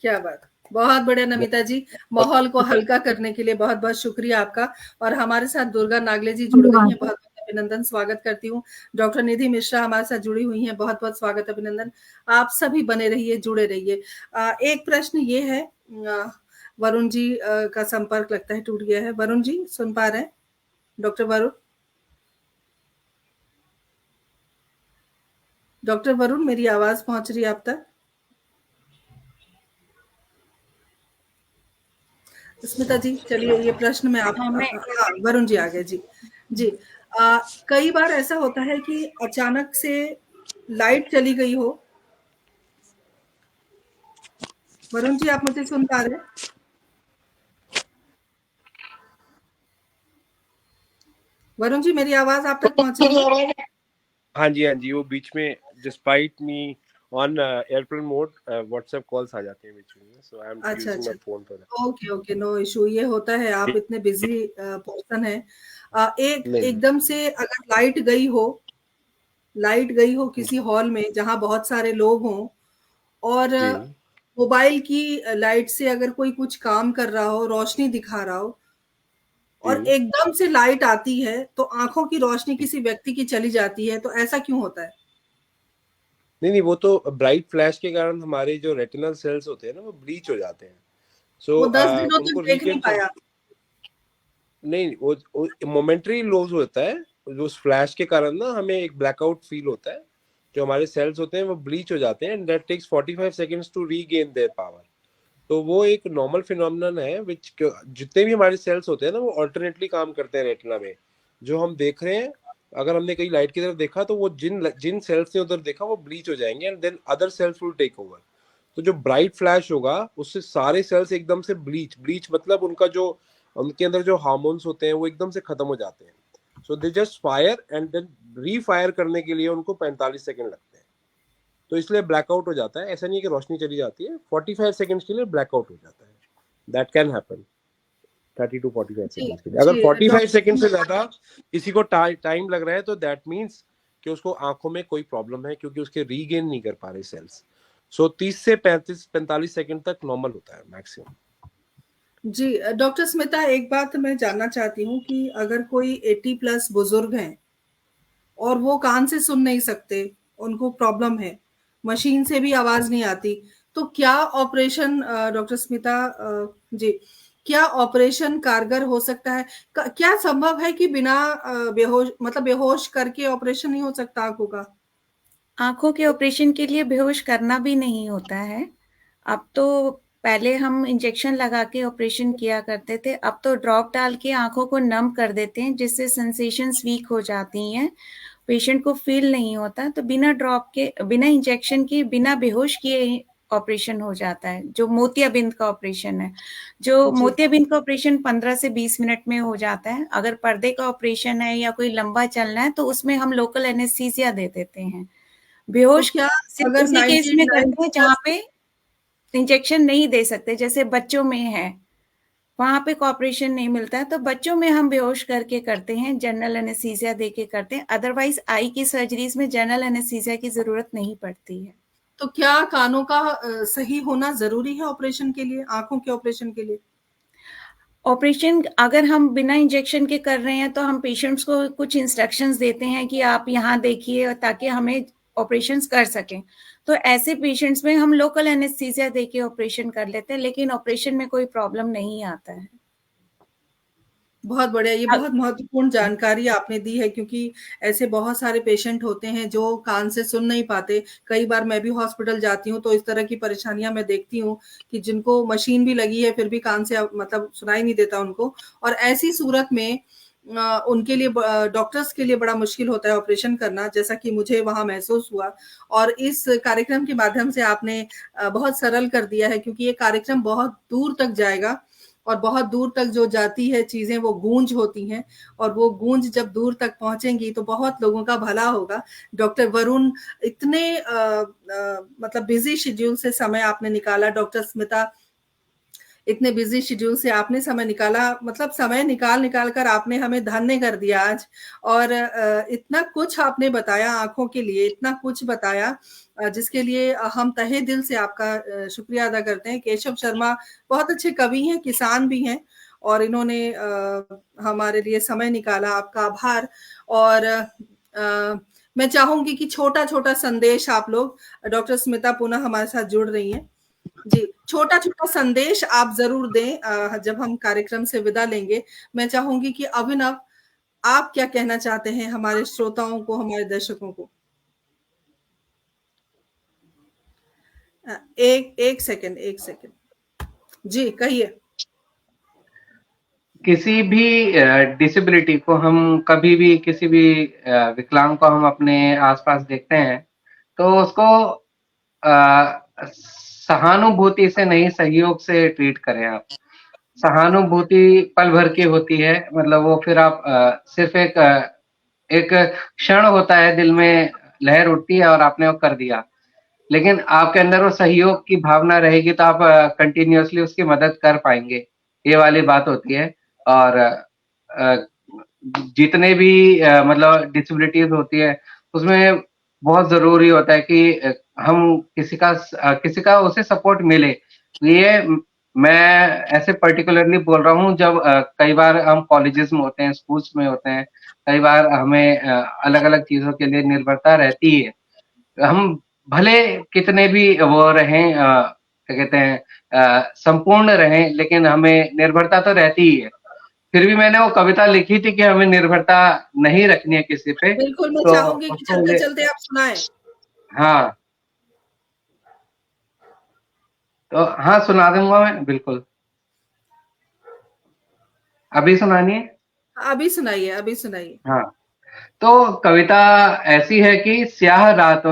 क्या बात, बहुत बढ़िया नमिता जी, माहौल को हल्का करने के लिए बहुत बहुत शुक्रिया आपका। और हमारे साथ दुर्गा नागले जी जुड़ गई हैं, बहुत बहुत अभिनंदन, स्वागत करती हूँ। डॉक्टर निधि मिश्रा हमारे साथ जुड़ी हुई हैं, बहुत बहुत स्वागत, अभिनंदन। आप सभी बने रहिए, जुड़े रहिए। एक प्रश्न ये है, वरुण जी का संपर्क लगता है टूट गया है। वरुण जी सुन पा रहे हैं? डॉक्टर वरुण, डॉक्टर वरुण, मेरी आवाज पहुंच रही है आप तक? स्मिता जी चलिए, ये प्रश्न मैं आप, हाँ वरुण जी आ गए जी। जी कई बार ऐसा होता है कि अचानक से लाइट चली गई हो। वरुण जी आप मुझे सुन पा रहे हैं? वरुण जी मेरी आवाज आप तक पहुंच रही है? हाँ जी, वो बीच में despite me on airplane mode WhatsApp calls आ जाते हैं बीच में, सो आई एम अच्छा यूजिंग अच्छा, my phone for okay okay, no issue. ये होता है, आप इतने बिजी पर्सन हैं। नहीं एकदम से अगर लाइट गई हो किसी हॉल में जहां बहुत सारे लोग हों, और जी मोबाइल की लाइट से अगर कोई कुछ काम कर रहा हो, रोशनी दिखा रहा हो, और जी एकदम से लाइट आती है तो आंखों की रोशनी किसी व्यक्ति की चली जाती है, तो ऐसा क्यों होता है? नहीं, वो तो ब्राइट फ्लैश के कारण हमारे जो रेटिनल सेल्स होते हैं ना वो ब्लीच हो जाते हैं, सो वो 10 दिनों तक उनको देख नहीं रीगेन पाया। नहीं, वो मोमेंटरी लॉस होता है। उस फ्लैश के कारण ना हमें एक ब्लैकआउट फील होता है, जो हमारे सेल्स होते हैं वो ब्लीच हो जाते हैं, and that takes 45 seconds to regain their power. तो वो एक नॉर्मल फिनोमिनन है, विच जितने भी हमारे सेल्स होते हैं ना वो अल्टरनेटली काम करते हैं रेटिना में। जो हम देख रहे हैं, अगर हमने कहीं लाइट की तरफ देखा तो वो जिन जिन सेल्स ने उधर देखा वो ब्लीच हो जाएंगे, and then other cells will take over. तो जो ब्राइट फ्लैश होगा उससे सारे सेल्स एकदम से ब्लीच ब्लीच मतलब उनका जो उनके अंदर जो हार्मोन्स होते हैं वो एकदम से खत्म हो जाते हैं। So they just fire and then refire करने के लिए उनको 45 सेकंड लगते हैं। तो इसलिए ब्लैकआउट हो जाता है। ऐसा नहीं है कि रोशनी चली जाती है, 45 सेकंड्स के लिए ब्लैकआउट हो जाता है। दैट कैन हैपन 30 to 45 जी सेकंड्स के लिए। अगर जी 45 सेकंड से ज्यादा किसी को टाइम लग रहा है तो दैट मीन्स कि उसको आंखों में कोई प्रॉब्लम है, क्योंकि उसके रीगेन नहीं कर पा रहे सेल्स। सो 30 से 45 सेकंड तक नॉर्मल होता है मैक्सिमम। जी डॉक्टर स्मिता, एक बात मैं जानना चाहती हूँ कि अगर कोई 80+ बुजुर्ग हैं और वो कान से सुन नहीं सकते, उनको प्रॉब्लम है, मशीन से भी आवाज नहीं आती, तो क्या ऑपरेशन, डॉक्टर स्मिता जी, क्या ऑपरेशन कारगर हो सकता है? क्या संभव है कि बिना बेहोश, मतलब बेहोश करके ऑपरेशन नहीं हो सकता आंखों का? आँखों के ऑपरेशन के लिए बेहोश करना भी नहीं होता है। अब तो पहले हम इंजेक्शन लगा के ऑपरेशन किया करते थे, अब तो ड्रॉप डाल के आँखों को नम कर देते हैं, जिससे सेंसेशंस वीक हो जाती हैं, पेशेंट को फ़ील नहीं होता। तो बिना ड्रॉप के, बिना इंजेक्शन के, बिना बेहोश किए ऑपरेशन हो जाता है, जो मोतियाबिंद का ऑपरेशन है। जो जी मोतियाबिंद का ऑपरेशन 15 से 20 मिनट में हो जाता है। अगर पर्दे का ऑपरेशन है या कोई लंबा चलना है, तो उसमें हम लोकल एनेस्थीसिया दे देते हैं। तो बेहोश क्या सिर्फ अगर उसी केस 90 में करते हैं जहाँ 90+ पे इंजेक्शन नहीं दे सकते, जैसे बच्चों में है, वहाँ पे कॉपरेशन नहीं मिलता है, तो बच्चों में हम बेहोश करके करते हैं, जनरल एनेस्थीसिया दे के करते हैं। अदरवाइज आई की सर्जरीज में जनरल एनेस्थीसिया की जरूरत नहीं पड़ती है। तो क्या कानों का सही होना जरूरी है ऑपरेशन के लिए, आंखों के ऑपरेशन के लिए? ऑपरेशन अगर हम बिना इंजेक्शन के कर रहे हैं तो हम पेशेंट्स को कुछ इंस्ट्रक्शंस देते हैं कि आप यहाँ देखिए, ताकि हमें ऑपरेशंस कर सकें। तो ऐसे पेशेंट्स में हम लोकल एनेस्थीसिया देके ऑपरेशन कर लेते हैं, लेकिन ऑपरेशन में कोई प्रॉब्लम नहीं आता है। बहुत बढ़िया, ये बहुत महत्वपूर्ण जानकारी आपने दी है, क्योंकि ऐसे बहुत सारे पेशेंट होते हैं जो कान से सुन नहीं पाते। कई बार मैं भी हॉस्पिटल जाती हूँ तो इस तरह की परेशानियां मैं देखती हूँ कि जिनको मशीन भी लगी है फिर भी कान से मतलब सुनाई नहीं देता उनको। और ऐसी सूरत में उनके लिए डॉक्टर्स के लिए बड़ा मुश्किल होता है ऑपरेशन करना, जैसा कि मुझे वहाँ महसूस हुआ। और इस कार्यक्रम के माध्यम से आपने बहुत सरल कर दिया है, क्योंकि ये कार्यक्रम बहुत दूर तक जाएगा और बहुत दूर तक जो जाती है चीज़ें वो गूंज होती हैं, और वो गूंज जब दूर तक पहुँचेंगी तो बहुत लोगों का भला होगा। डॉक्टर वरुण, इतने मतलब बिज़ी शेड्यूल से समय आपने निकाला, डॉक्टर स्मिता इतने बिजी शेड्यूल से आपने समय निकाला, मतलब समय निकाल कर आपने हमें धन्य कर दिया आज। और इतना कुछ आपने बताया आंखों के लिए, इतना कुछ बताया जिसके लिए हम तहे दिल से आपका शुक्रिया अदा करते हैं। केशव शर्मा बहुत अच्छे कवि हैं, किसान भी हैं, और इन्होंने हमारे लिए समय निकाला, आपका आभार। और मैं चाहूंगी कि छोटा छोटा संदेश आप लोग, डॉक्टर स्मिता पुनः हमारे साथ जुड़ रही हैं जी, छोटा छोटा संदेश आप जरूर दें जब हम कार्यक्रम से विदा लेंगे। मैं चाहूंगी कि अभिनव, आप क्या कहना चाहते हैं हमारे श्रोताओं को, हमारे दर्शकों को? एक सेकंड जी, कहिए। किसी भी डिसेबिलिटी को हम कभी भी, किसी भी विकलांग को हम अपने आसपास देखते हैं तो उसको सहानुभूति से नहीं, सहयोग से ट्रीट करें आप। सहानुभूति पल भर की होती है, मतलब वो फिर आप सिर्फ एक क्षण होता है, दिल में लहर उठती है और आपने वो कर दिया, लेकिन आपके अंदर वो सहयोग की भावना रहेगी तो आप कंटिन्यूअसली उसकी मदद कर पाएंगे, ये वाली बात होती है। और जितने भी मतलब डिसेबिलिटीज होती है उसमें बहुत जरूरी होता है कि हम किसी का उसे सपोर्ट मिले। ये मैं ऐसे पर्टिकुलरली बोल रहा हूँ जब कई बार हम कॉलेजेस में होते हैं, स्कूल्स में होते हैं, कई बार हमें अलग अलग चीजों के लिए निर्भरता रहती है। हम भले कितने भी वो रहें, क्या कहते हैं, संपूर्ण रहें, लेकिन हमें निर्भरता तो रहती ही है। फिर भी मैंने वो कविता लिखी थी कि हमें निर्भरता नहीं रखनी है किसी पे। बिल्कुल, मैं तो चाहूंगी कि चलते चलते आप सुनाएं। हाँ, तो हाँ सुना दूंगा मैं, बिल्कुल। अभी सुनानी है? अभी सुनाइए। हाँ, तो कविता ऐसी है कि स्याह रात,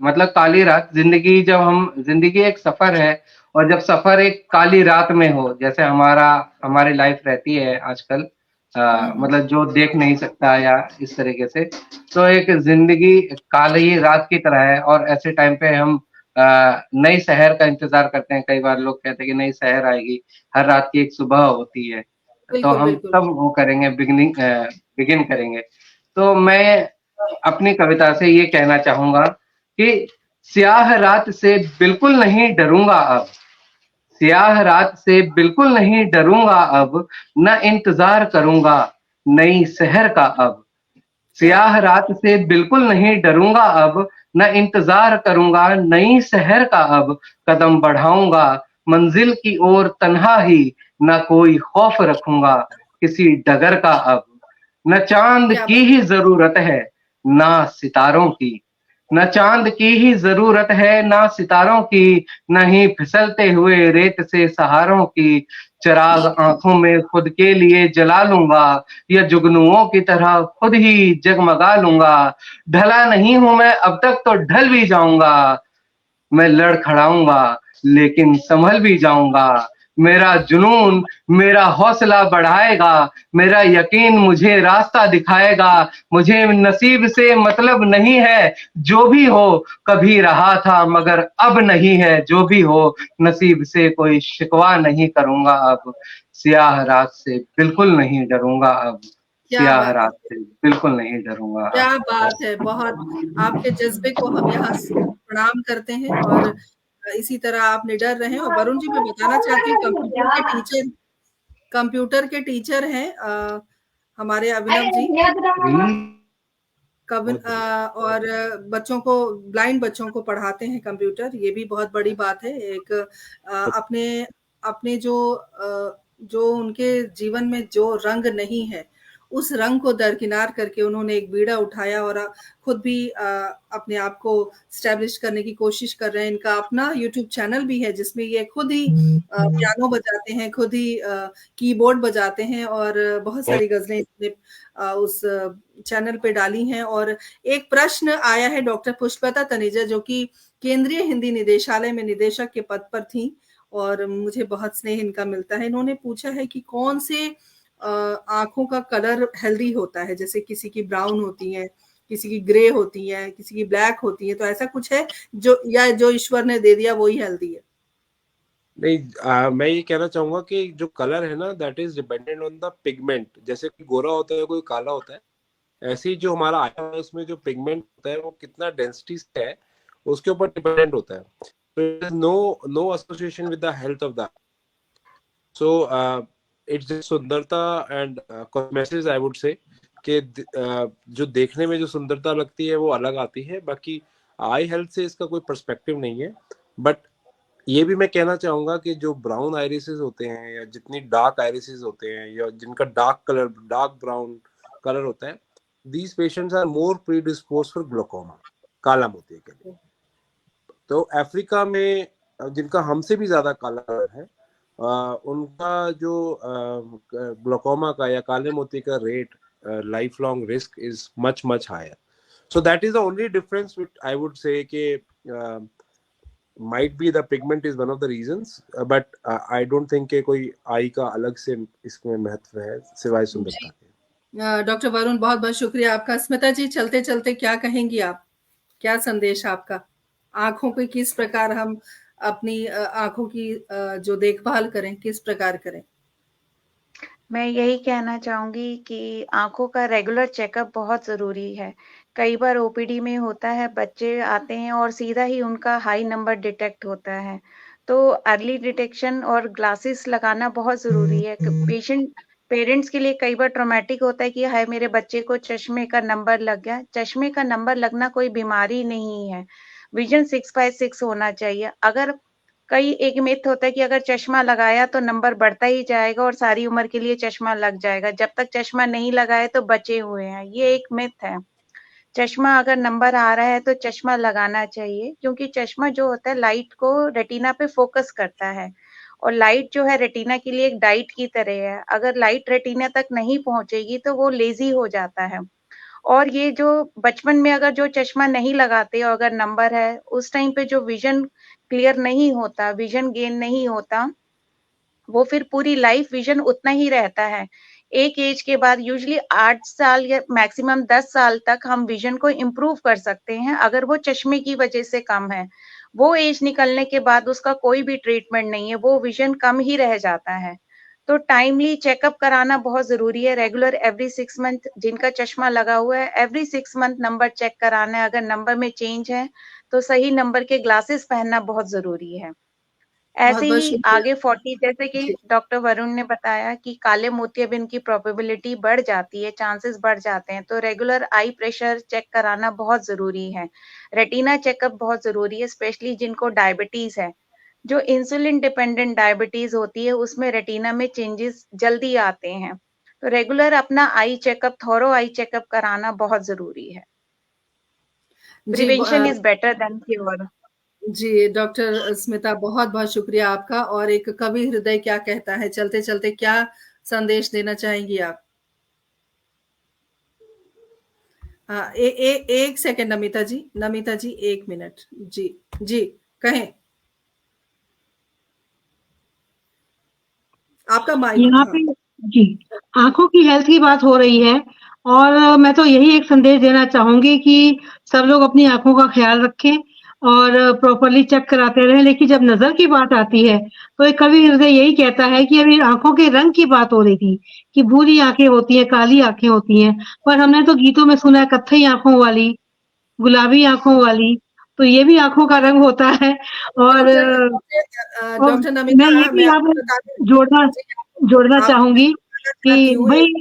मतलब काली रात, जिंदगी एक सफर है, और जब सफर एक काली रात में हो, जैसे हमारी लाइफ रहती है आजकल, मतलब जो देख नहीं सकता या इस तरीके से, तो एक जिंदगी काली रात की तरह है। और ऐसे टाइम पे हम नई शहर का इंतजार करते हैं। कई बार लोग कहते हैं कि नई शहर आएगी, हर रात की एक सुबह होती है, तो बिल्कुल हम बिल्कुल। तब वो करेंगे, बिगिन करेंगे। तो मैं अपनी कविता से ये कहना चाहूंगा कि स्याह रात से बिल्कुल नहीं डरूंगा अब, स्याह रात से बिल्कुल नहीं डरूंगा अब, न इंतजार करूंगा नई शहर का अब। स्याह रात से बिल्कुल नहीं डरूंगा अब, न इंतजार करूंगा नई शहर का अब। कदम बढ़ाऊंगा मंजिल की ओर तन्हा ही, न कोई खौफ रखूंगा किसी डगर का अब। न चांद क्या की ही जरूरत है ना सितारों की, न चांद की ही जरूरत है ना सितारों की, न ही फिसलते हुए रेत से सहारों की। चिराग आंखों में खुद के लिए जला लूंगा, या जुगनुओं की तरह खुद ही जगमगा लूंगा। ढला नहीं हूं मैं अब तक तो ढल भी जाऊंगा, मैं लड़खड़ाऊंगा लेकिन संभल भी जाऊंगा। मेरा जुनून मेरा हौसला बढ़ाएगा, मेरा यकीन मुझे रास्ता दिखाएगा। मुझे नसीब से मतलब नहीं है, जो भी हो कभी रहा था मगर अब नहीं है। जो भी हो नसीब से कोई शिकवा नहीं करूंगा अब, स्याह रात से बिल्कुल नहीं डरूंगा अब, स्याह बात है, रात से बिल्कुल नहीं डरूंगा अब। क्या बात है। बहुत आपके जज्बे को हम यहाँ प्रणाम करते हैं, और इसी तरह आप निडर रहें। और वरुण जी, मैं बताना चाहती हूँ, कंप्यूटर के टीचर हैं हमारे अभिनव जी। और बच्चों को, ब्लाइंड बच्चों को पढ़ाते हैं कंप्यूटर। ये भी बहुत बड़ी बात है। एक अपने जो उनके जीवन में जो रंग नहीं है उस रंग को दरकिनार करके उन्होंने एक बीड़ा उठाया और खुद भी अपने आप को स्टैब्लिश करने की कोशिश कर रहे हैं। इनका अपना यूट्यूब चैनल भी है जिसमें ये खुद ही पियानो बजाते हैं, खुद ही कीबोर्ड बजाते हैं और बहुत सारी गजलें इन्होंने उस चैनल पे डाली हैं। और एक प्रश्न आया है डॉक्टर पुष्पलता तनेजा, जो कि केंद्रीय हिंदी निदेशालय में निदेशक के पद पर थी और मुझे बहुत स्नेह इनका मिलता है। इन्होंने पूछा है कि कौन से आंखों का कलर हेल्दी होता है, जैसे किसी की ब्राउन होती है, किसी की ग्रे होती है, किसी की ब्लैक होती है, तो ऐसा कुछ है जो ईश्वर ने दे दिया वही हेल्दी है? नहीं, मैं ये कहना चाहूंगा कि जो कलर है ना, that is dependent on the pigment. जैसे कोई गोरा होता है, कोई काला होता है, ऐसे ही जो हमारा आया है उसमें जो पिगमेंट होता है वो कितना डेंसिटी से है उसके ऊपर डिपेंडेंट होता है। तो no association with the health of the, so it's just सुंदरता and cosmetics I would say कि जो देखने में जो सुंदरता लगती है वो अलग आती है, बाकी आई हेल्थ से इसका कोई पर्सपेक्टिव नहीं है। बट ये भी मैं कहना चाहूंगा कि जो ब्राउन आयरिसेस होते हैं या जितनी डार्क आयरिसेस होते हैं या जिनका डार्क ब्राउन कलर होता है, these patients are more predisposed for glaucoma, काला मोतिया के लिए। तो अफ्रीका में जिनका हमसे भी ज्यादा काला कलर है, उनका जो ग्लोकोमा का या काले मोती का rate, life long risk is much higher. So that is the only difference which I would say कि might be the pigment is one of the reasons, but I don't think कि कोई आई का अलग से इसमें महत्व है सिवाय सुंदरता के। डॉक्टर वरुण, बहुत बहुत शुक्रिया आपका। स्मिता जी, चलते चलते क्या कहेंगी आप, क्या संदेश आपका? आंखों को किस प्रकार हम अपनी आंखों की जो देखभाल करें, किस प्रकार करें? मैं यही कहना चाहूंगी कि आंखों का रेगुलर चेकअप बहुत जरूरी है। कई बार ओपीडी में होता है, बच्चे आते हैं और सीधा ही उनका हाई नंबर डिटेक्ट होता है, तो अर्ली डिटेक्शन और ग्लासेस लगाना बहुत जरूरी है। पेरेंट्स के लिए कई बार ट्रॉमेटिक होता है कि हाय मेरे बच्चे को चश्मे का नंबर लग गया। चश्मे का नंबर लगना कोई बीमारी नहीं है, विजन 6/6 होना चाहिए। अगर कई एक मिथ होता है कि अगर चश्मा लगाया तो नंबर बढ़ता ही जाएगा और सारी उम्र के लिए चश्मा लग जाएगा, जब तक चश्मा नहीं लगाए तो बचे हुए हैं, ये एक मिथ है। चश्मा अगर नंबर आ रहा है तो चश्मा लगाना चाहिए, क्योंकि चश्मा जो होता है लाइट को रेटिना पे फोकस करता है और लाइट जो है रेटिना के लिए एक डाइट की तरह है। अगर लाइट रेटिना तक नहीं पहुंचेगी तो वो लेजी हो जाता है। और ये जो बचपन में अगर जो चश्मा नहीं लगाते और अगर नंबर है, उस टाइम पे जो विजन क्लियर नहीं होता, विजन गेन नहीं होता, वो फिर पूरी लाइफ विजन उतना ही रहता है। एक एज के बाद यूजुअली 8 साल या मैक्सिमम 10 साल तक हम विजन को इम्प्रूव कर सकते हैं अगर वो चश्मे की वजह से कम है। वो एज निकलने के बाद उसका कोई भी ट्रीटमेंट नहीं है, वो विजन कम ही रह जाता है। तो टाइमली चेकअप कराना बहुत जरूरी है। रेगुलर एवरी 6 मंथ जिनका चश्मा लगा हुआ है, एवरी 6 मंथ नंबर चेक कराना है। अगर नंबर में चेंज है तो सही नंबर के ग्लासेस पहनना बहुत जरूरी है। ऐसे ही आगे 40 जैसे कि डॉक्टर वरुण ने बताया कि काले मोतियाबिंद की प्रोबेबिलिटी बढ़ जाती है, चांसेस बढ़ जाते हैं, तो रेगुलर आई प्रेशर चेक कराना बहुत जरूरी है। रेटिना चेकअप बहुत जरूरी है, स्पेशली जिनको डायबिटीज है। जो इंसुलिन डिपेंडेंट डायबिटीज होती है उसमें रेटिना में चेंजेस जल्दी आते हैं, तो रेगुलर अपना आई चेकअप, थोरो आई चेकअप कराना बहुत जरूरी है। Prevention is better than cure. जी, डॉक्टर स्मिता, बहुत बहुत शुक्रिया आपका। और एक कवि हृदय क्या कहता है, चलते चलते क्या संदेश देना चाहेंगी आप? एक सेकंड नमिता जी 1 मिनट। जी कहें, आपका माइक। यहाँ पे जी आंखों की हेल्थ की बात हो रही है और मैं तो यही एक संदेश देना चाहूंगी कि सब लोग अपनी आंखों का ख्याल रखें और प्रॉपरली चेक कराते रहें। लेकिन जब नजर की बात आती है तो एक कवि हृदय यही कहता है कि अभी आंखों के रंग की बात हो रही थी कि भूरी आंखें होती हैं, काली आंखें होती हैं, पर हमने तो गीतों में सुना है कत्थई आंखों वाली, गुलाबी आंखों वाली, तो ये भी आंखों का रंग होता है। और डॉक्टर नमिता, मैं ये भी आप जोड़ना चाहूंगी कि भाई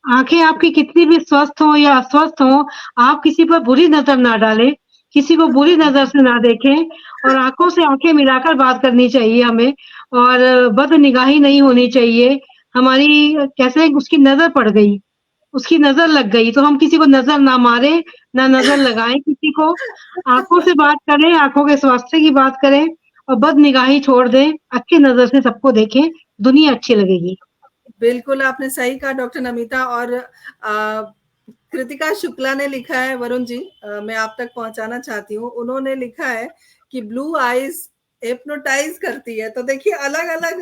आंखें आपकी कितनी भी स्वस्थ हो या अस्वस्थ हो, आप किसी पर बुरी नजर ना डालें, किसी को बुरी नजर से ना देखें और आंखों से आंखें मिलाकर बात करनी चाहिए हमें, और बदनिगाही नहीं होनी चाहिए। हमारी कैसे उसकी नजर पड़ गई उसकी नजर लग गई। तो हम किसी को नजर ना मारे, ना नजर लगाएं किसी को, आंखों से बात करें, आंखों के स्वास्थ्य की बात करें और बदनिगाही छोड़ दें, अच्छी नजर से सबको देखें, दुनिया अच्छी लगेगी। बिल्कुल आपने सही कहा डॉक्टर नमिता। और कृतिका शुक्ला ने लिखा है, वरुण जी मैं आप तक पहुंचाना चाहती हूँ, उन्होंने लिखा है कि ब्लू आईज हिप्नोटाइज करती है। तो देखिए अलग अलग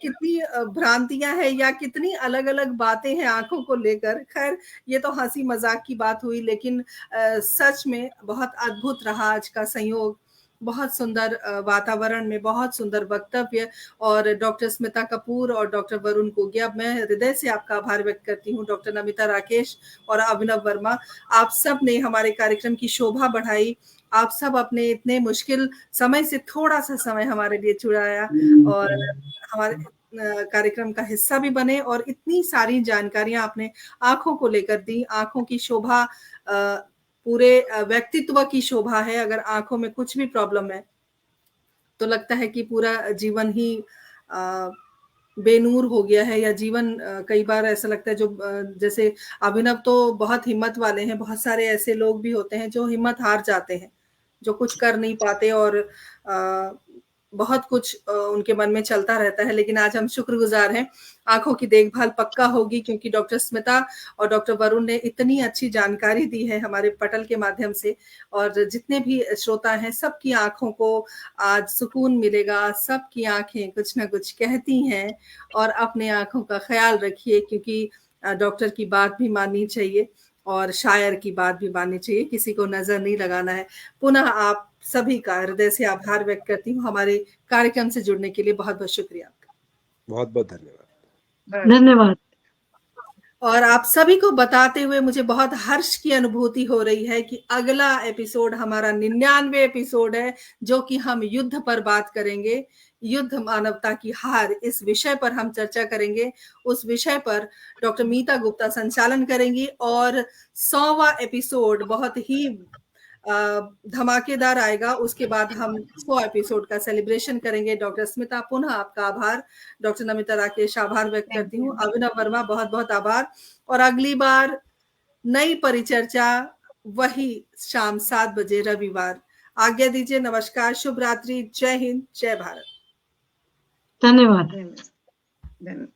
कितनी भ्रांतियां हैं या कितनी अलग अलग बातें हैं आंखों को लेकर। खैर ये तो हंसी मजाक की बात हुई, लेकिन सच में बहुत अद्भुत रहा आज का संयोग। बहुत सुंदर वातावरण में बहुत सुंदर वक्तव्य। और डॉक्टर स्मिता कपूर और डॉक्टर वरुण कोगिया, मैं हृदय से आपका आभार व्यक्त करती हूँ। डॉक्टर नमिता राकेश और अभिनव वर्मा, आप सब ने हमारे कार्यक्रम की शोभा बढ़ाई। आप सब अपने इतने मुश्किल समय से थोड़ा सा समय हमारे लिए छुड़ाया और हमारे कार्यक्रम का हिस्सा भी बने। और इतनी सारी जानकारियां आपने आंखों को लेकर दी। आंखों की शोभा पूरे व्यक्तित्व की शोभा है। अगर आंखों में कुछ भी प्रॉब्लम है तो लगता है कि पूरा जीवन ही बेनूर हो गया है, या जीवन कई बार ऐसा लगता है जो जैसे अभिनव तो बहुत हिम्मत वाले हैं, बहुत सारे ऐसे लोग भी होते हैं जो हिम्मत हार जाते हैं, जो कुछ कर नहीं पाते और बहुत कुछ उनके मन में चलता रहता है। लेकिन आज हम शुक्रगुजार हैं, आंखों की देखभाल पक्का होगी, क्योंकि डॉक्टर स्मिता और डॉक्टर वरुण ने इतनी अच्छी जानकारी दी है हमारे पटल के माध्यम से। और जितने भी श्रोता हैं सबकी आंखों को आज सुकून मिलेगा। सबकी आंखें कुछ ना कुछ कहती हैं। और अपने आंखों का ख्याल रखिए, क्योंकि डॉक्टर की बात भी माननी चाहिए और शायर की बात भी माननी चाहिए, किसी को नजर नहीं लगाना है। पुनः आप सभी का हृदय से आभार व्यक्त करती हूँ। हमारे कार्यक्रम से जुड़ने के लिए बहुत बहुत शुक्रिया आपका। बहुत बहुत धन्यवाद। धन्यवाद। और आप सभी को बताते हुए मुझे बहुत हर्ष की अनुभूति हो रही है कि अगला एपिसोड हमारा 99 एपिसोड है, जो कि हम युद्ध पर बात करेंगे। युद्ध मानवता की हार, इस विषय पर हम चर्चा करेंगे। उस विषय पर डॉक्टर मीता गुप्ता संचालन करेंगी। और 100वां एपिसोड बहुत ही धमाकेदार आएगा। उसके बाद हम 100 एपिसोड का सेलिब्रेशन करेंगे। डॉक्टर स्मिता, पुनः आपका आभार। डॉक्टर नमिता राकेश, आभार व्यक्त करती हूँ। अभिनव वर्मा, बहुत बहुत आभार। और अगली बार नई परिचर्चा, वही शाम 7 बजे रविवार। आज्ञा दीजिए, नमस्कार, शुभ रात्रि, जय हिंद, जय भारत। धन्यवाद। धन्यवाद।